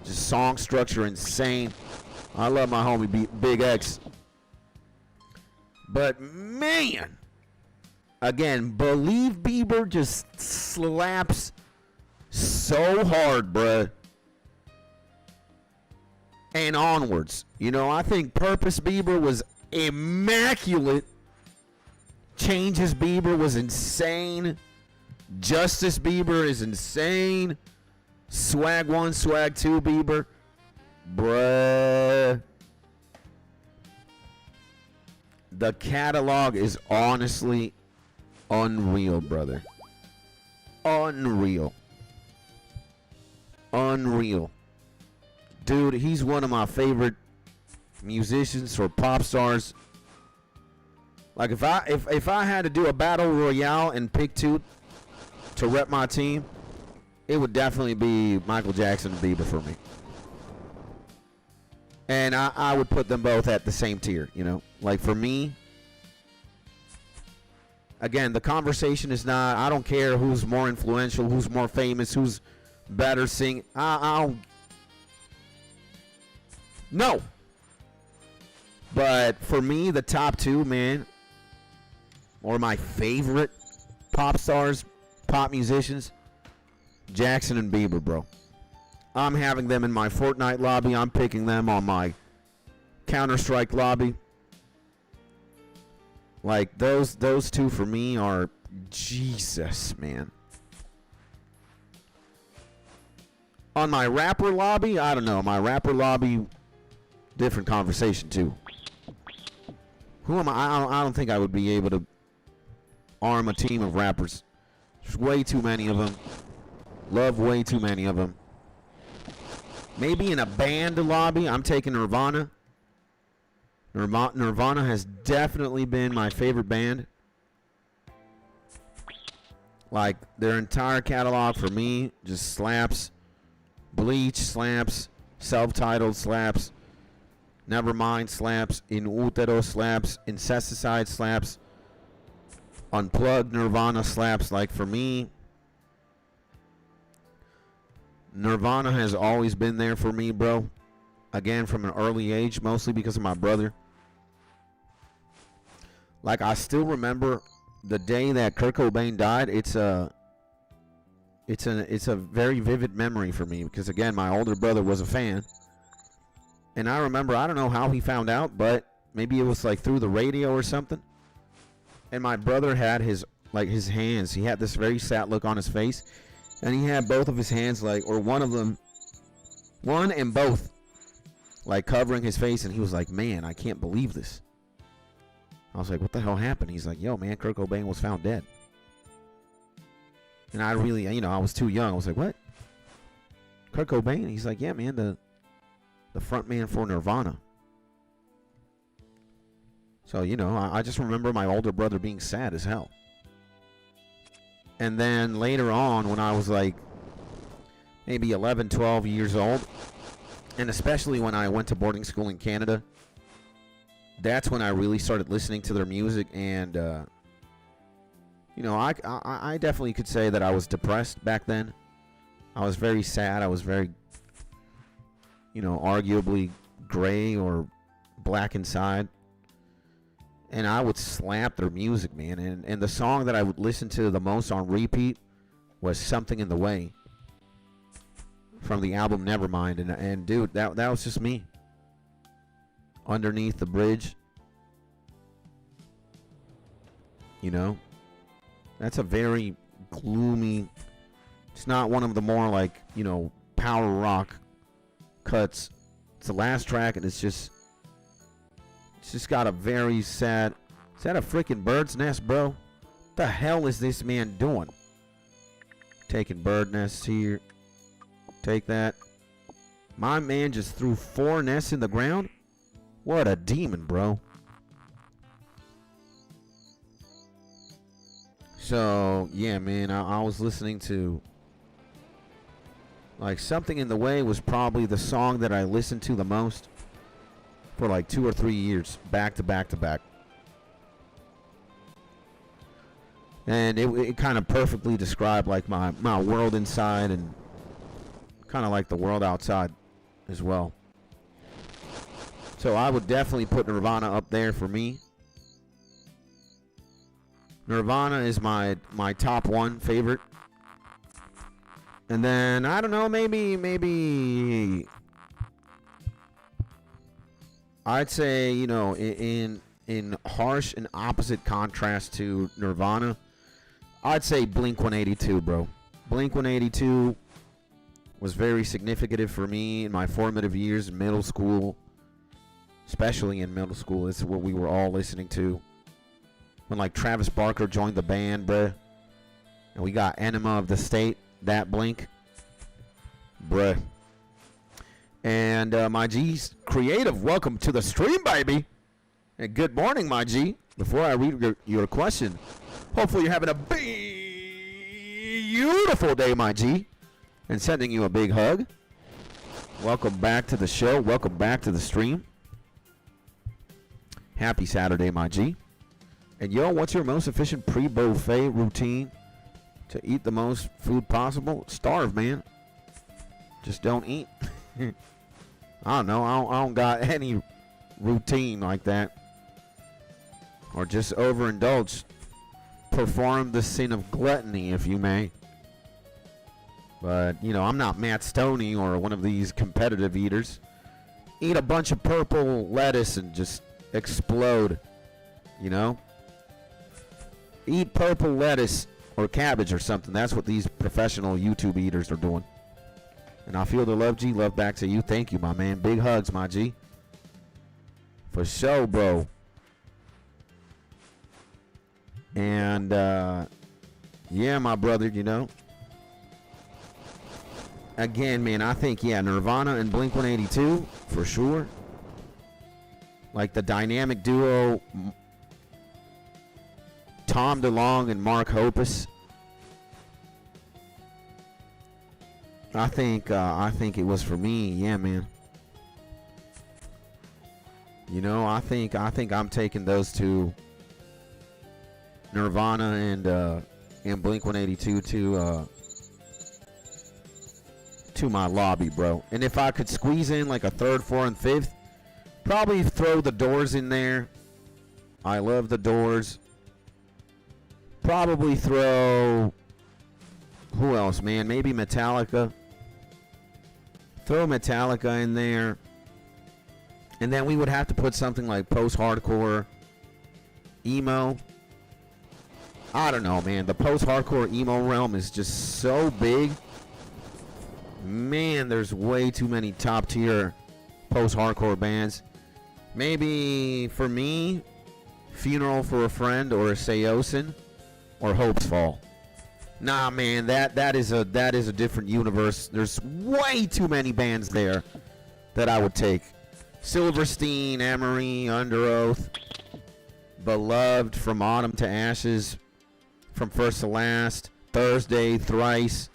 Just song structure insane. I love my homie Big X. But man, again, Believe Bieber just slaps so hard, bruh. And onwards. You know, I think Purpose Bieber was immaculate. Changes Bieber was insane. Justice Bieber is insane. Swag 1, Swag 2 Bieber. Bruh. The catalog is honestly unreal, brother. Unreal. Unreal. Dude, he's one of my favorite musicians or pop stars. Like if I had to do a battle royale and pick two to rep my team, it would definitely be Michael Jackson and Bieber for me. And I would put them both at the same tier, you know. Like for me, again, the conversation is not, I don't care who's more influential, who's more famous, who's better sing. No. But for me, the top two, man, or my favorite pop stars, pop musicians, Jackson and Bieber, bro. I'm having them in my Fortnite lobby. I'm picking them on my Counter-Strike lobby. Like, those two for me are Jesus, man. On my rapper lobby, I don't know. My rapper lobby, different conversation, too. Who am I? I don't think I would be able to arm a team of rappers. There's way too many of them. Love way too many of them. Maybe in a band lobby, I'm taking Nirvana. Nirvana has definitely been my favorite band. Like, their entire catalog for me just slaps. Bleach slaps. Self-Titled slaps. Nevermind slaps. In Utero slaps. Incesticide slaps. Unplugged Nirvana slaps. Like, for me, Nirvana has always been there for me, bro. Again, from an early age, mostly because of my brother. Like, I still remember the day that Kurt Cobain died. It's a very vivid memory for me because, again, my older brother was a fan. And I remember, I don't know how he found out, but maybe it was like through the radio or something. And my brother had his hands. He had this very sad look on his face. And he had both of his hands, like, or one and both, like, covering his face. And he was like, man, I can't believe this. I was like, what the hell happened? He's like, yo, man, Kurt Cobain was found dead. And I really, I was too young. I was like, what? Kurt Cobain? He's like, yeah, man, the front man for Nirvana. So, I just remember my older brother being sad as hell. And then later on, when I was like maybe 11, 12 years old, And especially when I went to boarding school in Canada, that's when I really started listening to their music. And, you know, I definitely could say that I was depressed back then. I was very sad. I was very, you know, arguably gray or black inside. And I would slap their music, man. And the song that I would listen to the most on repeat was Something in the Way from the album Nevermind. And dude, that was just me. Underneath the Bridge. You know? That's a very gloomy... It's not one of the more, like, you know, power rock cuts. It's the last track, and it's just got a very sad... Is that a freaking bird's nest, bro? What the hell is this man doing? Taking bird nests here. Take that. My man just threw 4 nests in the ground? What a demon, bro. So, yeah, man, I was listening to... Like, Something in the Way was probably the song that I listened to the most for like 2 or 3 years, back to back to back. And it kind of perfectly described like my world inside and kind of like the world outside as well. So I would definitely put Nirvana up there for me. Nirvana is my top 1 favorite. And then, I don't know, maybe I'd say, you know, in harsh and opposite contrast to Nirvana, I'd say Blink-182, bro. Blink-182 was very significant for me in my formative years in middle school, especially in middle school. It's what we were all listening to. When, like, Travis Barker joined the band, bruh, and we got Enema of the State, that Blink, bruh. And my G's Creative, welcome to the stream, baby. And good morning, my G. Before I read your question, hopefully you're having a beautiful day, my G. And sending you a big hug. Welcome back to the show. Welcome back to the stream. Happy Saturday, my G. And yo, what's your most efficient pre-buffet routine to eat the most food possible? Starve, man. Just don't eat. I don't know. I don't got any routine like that. Or just overindulge. Perform the sin of gluttony, if you may. But, you know, I'm not Matt Stoney or one of these competitive eaters. Eat a bunch of purple lettuce and just explode. You know? Eat purple lettuce or cabbage or something. That's what these professional YouTube eaters are doing. And I feel the love, G. Love back to you. Thank you, my man. Big hugs, my G. For sure, bro. And, yeah, my brother, you know. Again, man, I think, yeah, Nirvana and Blink-182, for sure. Like the dynamic duo, Tom DeLonge and Mark Hoppus. I think it was for me, yeah, man. You know, I think I'm taking those two, Nirvana and Blink-182 to my lobby, bro. And if I could squeeze in like a 3rd, 4th, and 5th, probably throw the Doors in there. I love the Doors. Probably throw, who else, man? Maybe Metallica. Throw Metallica in there. And then we would have to put something like post-hardcore emo. I don't know, man. The post-hardcore emo realm is just so big. Man, there's way too many top-tier post-hardcore bands. Maybe, for me, Funeral for a Friend or Seosin or Hope's Fall. Nah, man, that is a different universe. There's way too many bands there that I would take. Silverstein, Emery, Under Oath, Beloved, From Autumn to Ashes, From First to Last, Thursday, Thrice,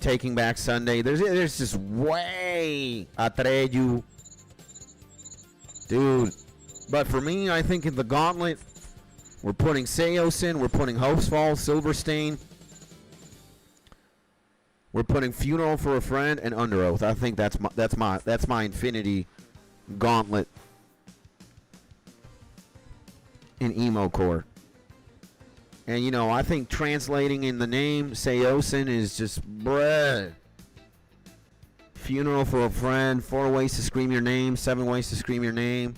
Taking Back Sunday. There's just way Atreyu. Dude. But for me, I think in the gauntlet, we're putting Seosin, we're putting Hope's Fall, Silverstain. We're putting Funeral for a Friend and Under Oath. I think that's my Infinity Gauntlet in Emo Core. And you know, I think translating in the name Seosin is just bruh. Funeral for a Friend, 4 Ways to Scream Your Name, 7 Ways to Scream Your Name,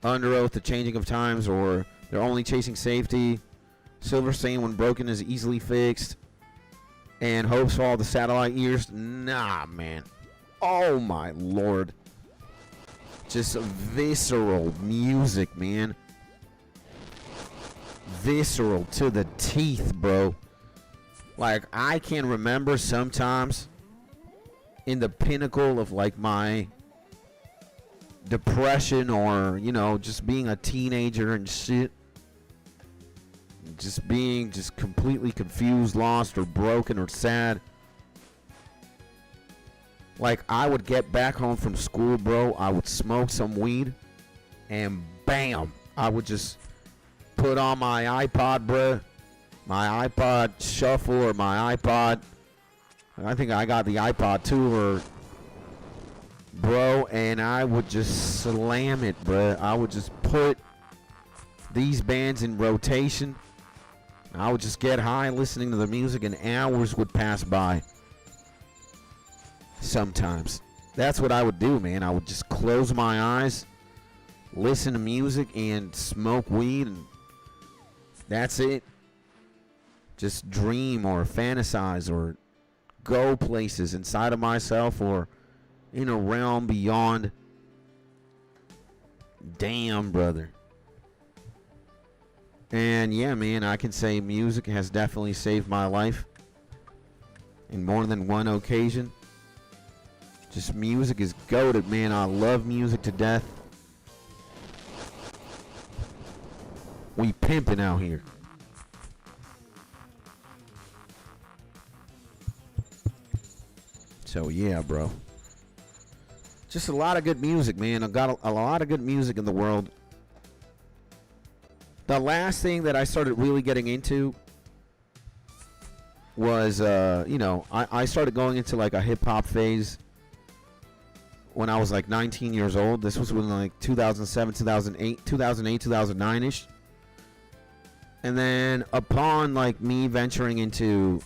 Under Oath, The Changing of Times, or They're Only Chasing Safety, Silverstain, When Broken is Easily Fixed, and Hope's Fall, The Satellite Years. Nah, man. Oh, my Lord. Just visceral music, man. Visceral to the teeth, bro. Like, I can remember sometimes in the pinnacle of, like, my depression or, you know, just being a teenager and shit. Just being just completely confused, lost, or broken, or sad. Like, I would get back home from school, bro. I would smoke some weed. And bam. I would just put on my iPod, bro. My iPod Shuffle or my iPod. I think I got the iPod too, or bro. And I would just slam it, bro. I would just put these bands in rotation. I would just get high listening to the music, and hours would pass by. Sometimes. That's what I would do, man. I would just close my eyes, listen to music, and smoke weed, and that's it. Just dream or fantasize or go places inside of myself or in a realm beyond. Damn, brother. And yeah, man, I can say music has definitely saved my life in more than one occasion. Just music is goated, man. I love music to death. We pimping out here. So yeah, bro. Just a lot of good music, man. I got a lot of good music in the world. The last thing that I started really getting into was, you know, I started going into like a hip-hop phase when I was like 19 years old. This was when like 2007, 2008, 2009-ish. And then upon like me venturing into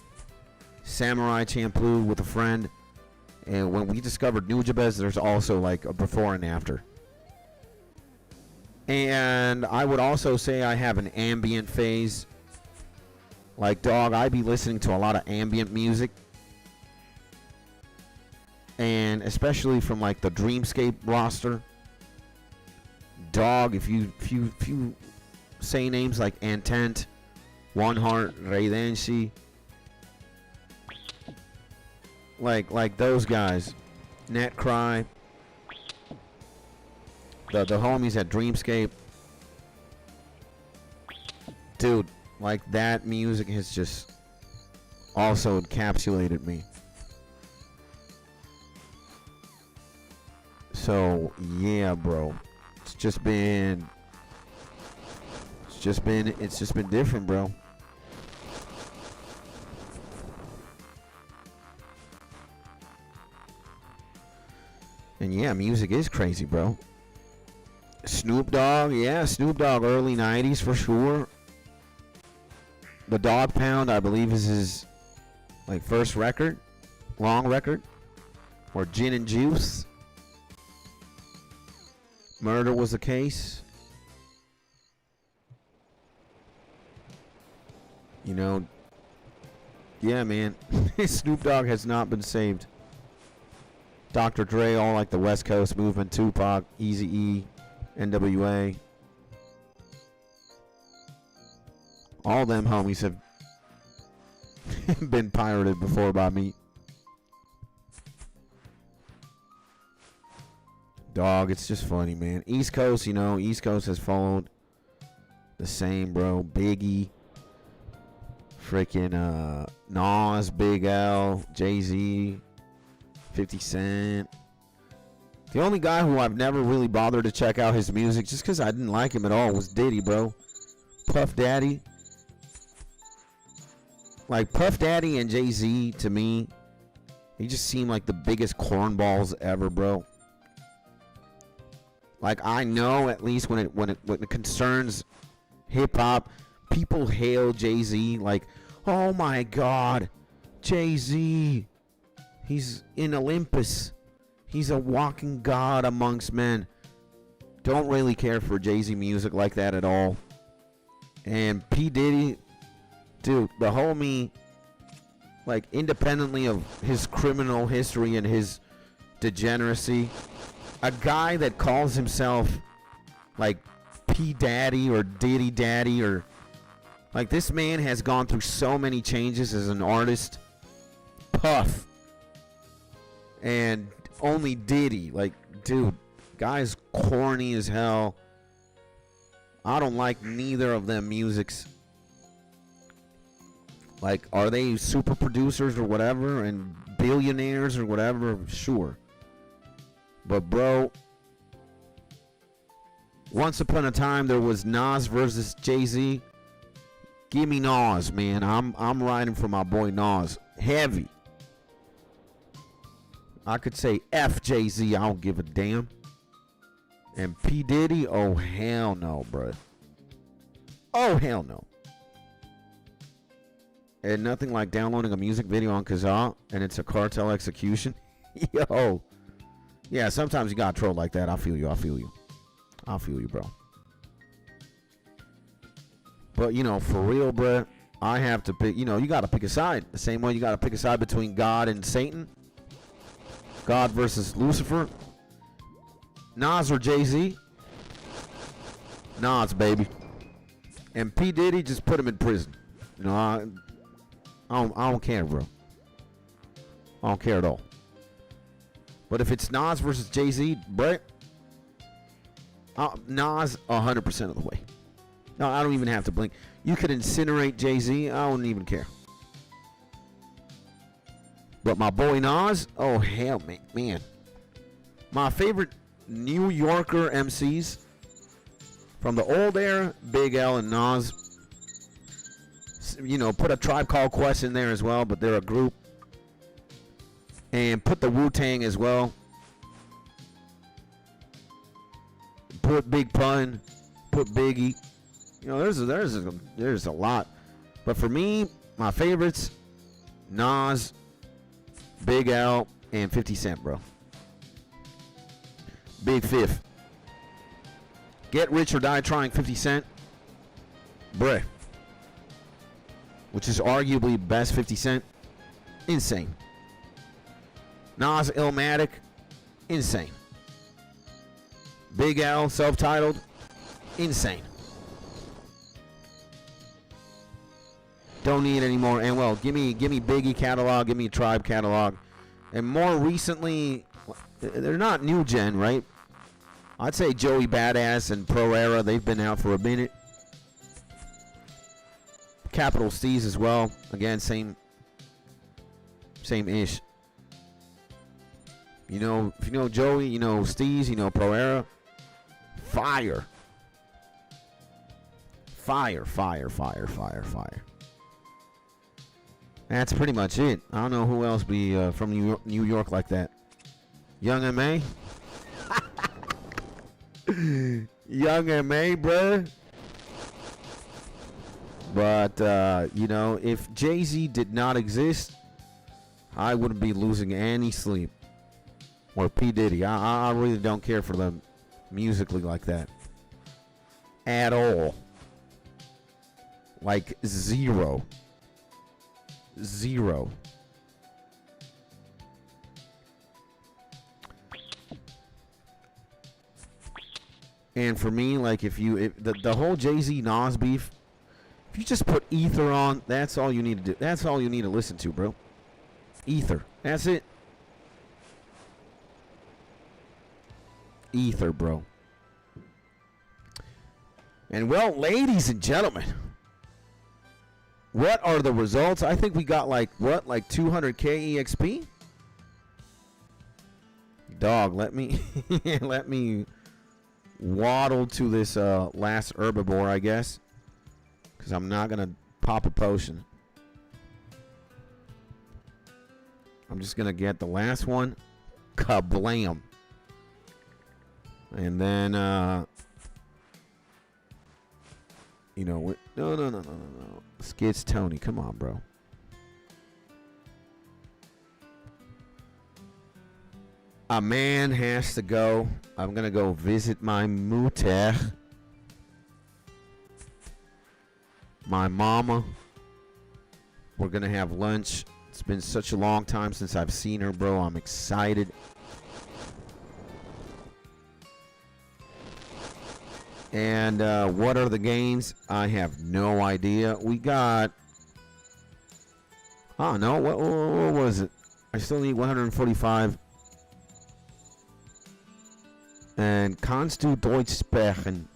Samurai Champloo with a friend, and when we discovered Nujabes, there's also like a before and after. And I would also say I have an ambient phase. Like, dog, I'd be listening to a lot of ambient music. And especially from like the Dreamscape roster. Dog, if you say names like Intent, One Heart, Raidenshi, like those guys, Netcry, the homies at Dreamscape, dude, like that music has just also encapsulated me. So yeah, bro, it's just been different, bro. And yeah, music is crazy, bro. Snoop Dogg, yeah, Snoop Dogg, early 90s for sure. The Dog Pound, I believe, is his like first record, long record, or Gin and Juice. Murder Was the Case. You know, yeah, man, Snoop Dogg has not been saved. Dr. Dre, all like the West Coast movement, Tupac, Eazy-E, NWA. All them homies have been pirated before by me. Dog, it's just funny, man. East Coast, you know, East Coast has followed the same, bro. Biggie. freaking Nas, Big L, Jay-Z, 50 Cent. The only guy who I've never really bothered to check out his music just because I didn't like him at all was Diddy, bro. Puff Daddy. Like, Puff Daddy and Jay-Z, to me, they just seem like the biggest cornballs ever, bro. Like, I know at least when it concerns hip-hop, people hail Jay-Z like, oh my God, Jay-Z, he's in Olympus. He's a walking god amongst men. Don't really care for Jay-Z music like that at all. And P. Diddy, dude, the homie, like, independently of his criminal history and his degeneracy, a guy that calls himself, like, P. Daddy or Diddy Daddy, or, like, this man has gone through so many changes as an artist. Puff. And only Diddy. Like, dude, guy's corny as hell. I don't like neither of them musics. Like, are they super producers or whatever and billionaires or whatever? Sure. But, bro, once upon a time there was Nas versus Jay-Z. Give me Nas, man. I'm riding for my boy Nas. Heavy. I could say F Jay-Z, I don't give a damn. And P. Diddy, oh hell no, bro. Oh hell no. And nothing like downloading a music video on Kazaa and it's a cartel execution. Yo. Yeah, sometimes you gotta troll like that. I feel you, bro. But, you know, for real, bro, I have to pick, you know, you gotta pick a side. The same way you gotta pick a side between God and Satan. God versus Lucifer. Nas or Jay-Z? Nas, baby. And P. Diddy, just put him in prison. You know, I don't care, bro. I don't care at all. But if it's Nas versus Jay-Z, bro, Nas 100% of the way. No, I don't even have to blink. You could incinerate Jay-Z. I wouldn't even care. But my boy Nas, oh hell, man. My favorite New Yorker MCs from the old era, Big L and Nas. You know, put a Tribe Called Quest in there as well, but they're a group. And put the Wu-Tang as well. Put Big Pun. Put Biggie. You know, there's a lot. But for me, my favorites, Nas, Big L, and 50 Cent, bro. Big Fifth. Get Rich or Die Trying, 50 Cent. Bruh. Which is arguably best 50 Cent. Insane. Nas, Illmatic. Insane. Big L, self-titled. Insane. Don't need any more. And well, give me Biggie catalog, give me Tribe catalog. And more recently, they're not new gen, right? I'd say Joey Badass and Pro Era, they've been out for a minute. Capital Steez as well. Again, same ish. You know, if you know Joey, you know Steez, you know Pro Era. Fire. Fire. That's pretty much it. I don't know who else be from New York like that. Young M.A. Young M.A., bruh. But, you know, if Jay-Z did not exist, I wouldn't be losing any sleep. Or P. Diddy. I really don't care for them musically like that. At all. Like, zero. And for me, like, if the whole Jay-Z Nas beef, if you just put Ether on, that's all you need to do. That's all you need to listen to, bro. Ether. That's it. Ether, bro. And well, ladies and gentlemen, What are the results? I think we got like 200k EXP. Dog, let me let me waddle to this last herbiboar, I guess, because I'm not gonna pop a potion. I'm just gonna get the last one. Kablam. And then you know, no. Skids Tony, come on, bro. A man has to go. I'm gonna go visit my mutter, my mama. We're gonna have lunch. It's been such a long time since I've seen her, bro. I'm excited. And what are the gains? I have no idea. We got... Oh, no. What was it? I still need 145. And kannst du Deutsch sprechen?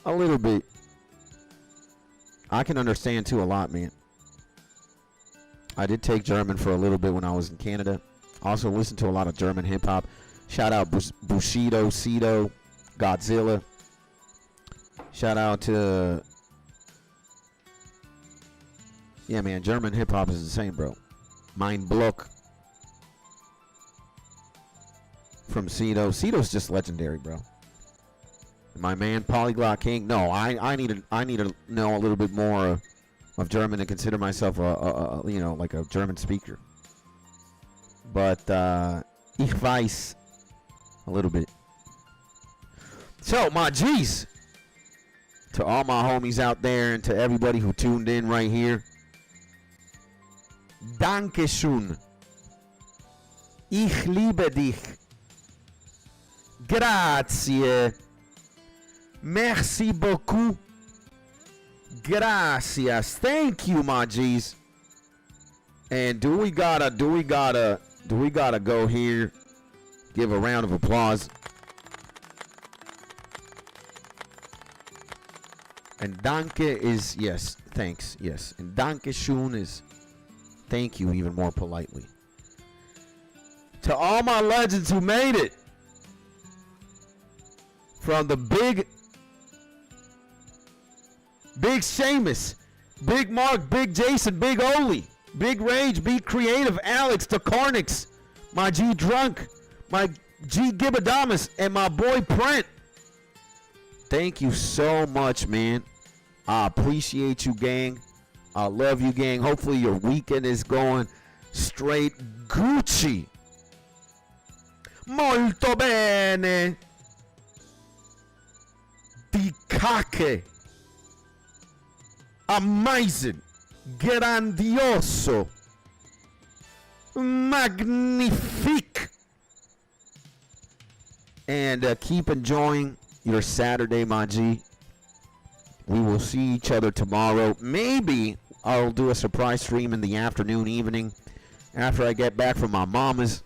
A little bit. I can understand, too, a lot, man. I did take German for a little bit when I was in Canada. Also listened to a lot of German hip-hop. Shout out Bushido, Cedo, Godzilla. Shout out to... Yeah, man, German hip-hop is insane, bro. Mein Block. From Cedo. Cedo's just legendary, bro. My man, Polyglot King. No, I need to know a little bit more of German to consider myself a you know, like a German speaker. But ich weiß a little bit. So, my G's, to all my homies out there and to everybody who tuned in right here, Dankeschön. Ich liebe dich. Grazie. Merci beaucoup. Gracias. Thank you, my G's. And do we gotta go here? Give a round of applause. And danke is yes, thanks, yes. And danke schön is thank you even more politely. To all my legends who made it. From the big Seamus, Big Mark, Big Jason, Big Oli, Big Rage, Big Creative, Alex, the Carnix, my G Drunk, my G Gibadamas, and my boy Brent. Thank you so much, man. I appreciate you, gang. I love you, gang. Hopefully your weekend is going straight Gucci. Molto bene. Di cacche. Amazing. Grandioso. Magnifique. And keep enjoying your Saturday, my G. We will see each other tomorrow. Maybe I'll do a surprise stream in the afternoon, evening, after I get back from my mama's.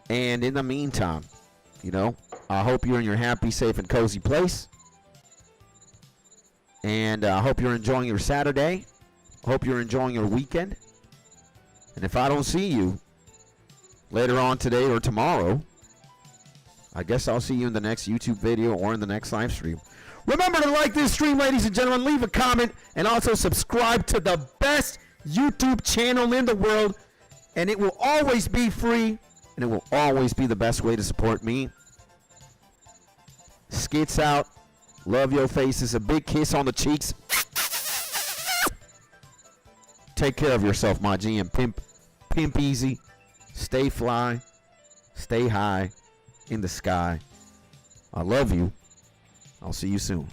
And in the meantime, you know, I hope you're in your happy, safe, and cozy place. And I hope you're enjoying your Saturday. I hope you're enjoying your weekend. And if I don't see you later on today or tomorrow, I guess I'll see you in the next YouTube video or in the next live stream. Remember to like this stream, ladies and gentlemen. Leave a comment and also subscribe to the best YouTube channel in the world. And it will always be free. And it will always be the best way to support me. Skits out. Love your faces. A big kiss on the cheeks. Take care of yourself, my G, and pimp easy. Stay fly. Stay high in the sky. I love you. I'll see you soon.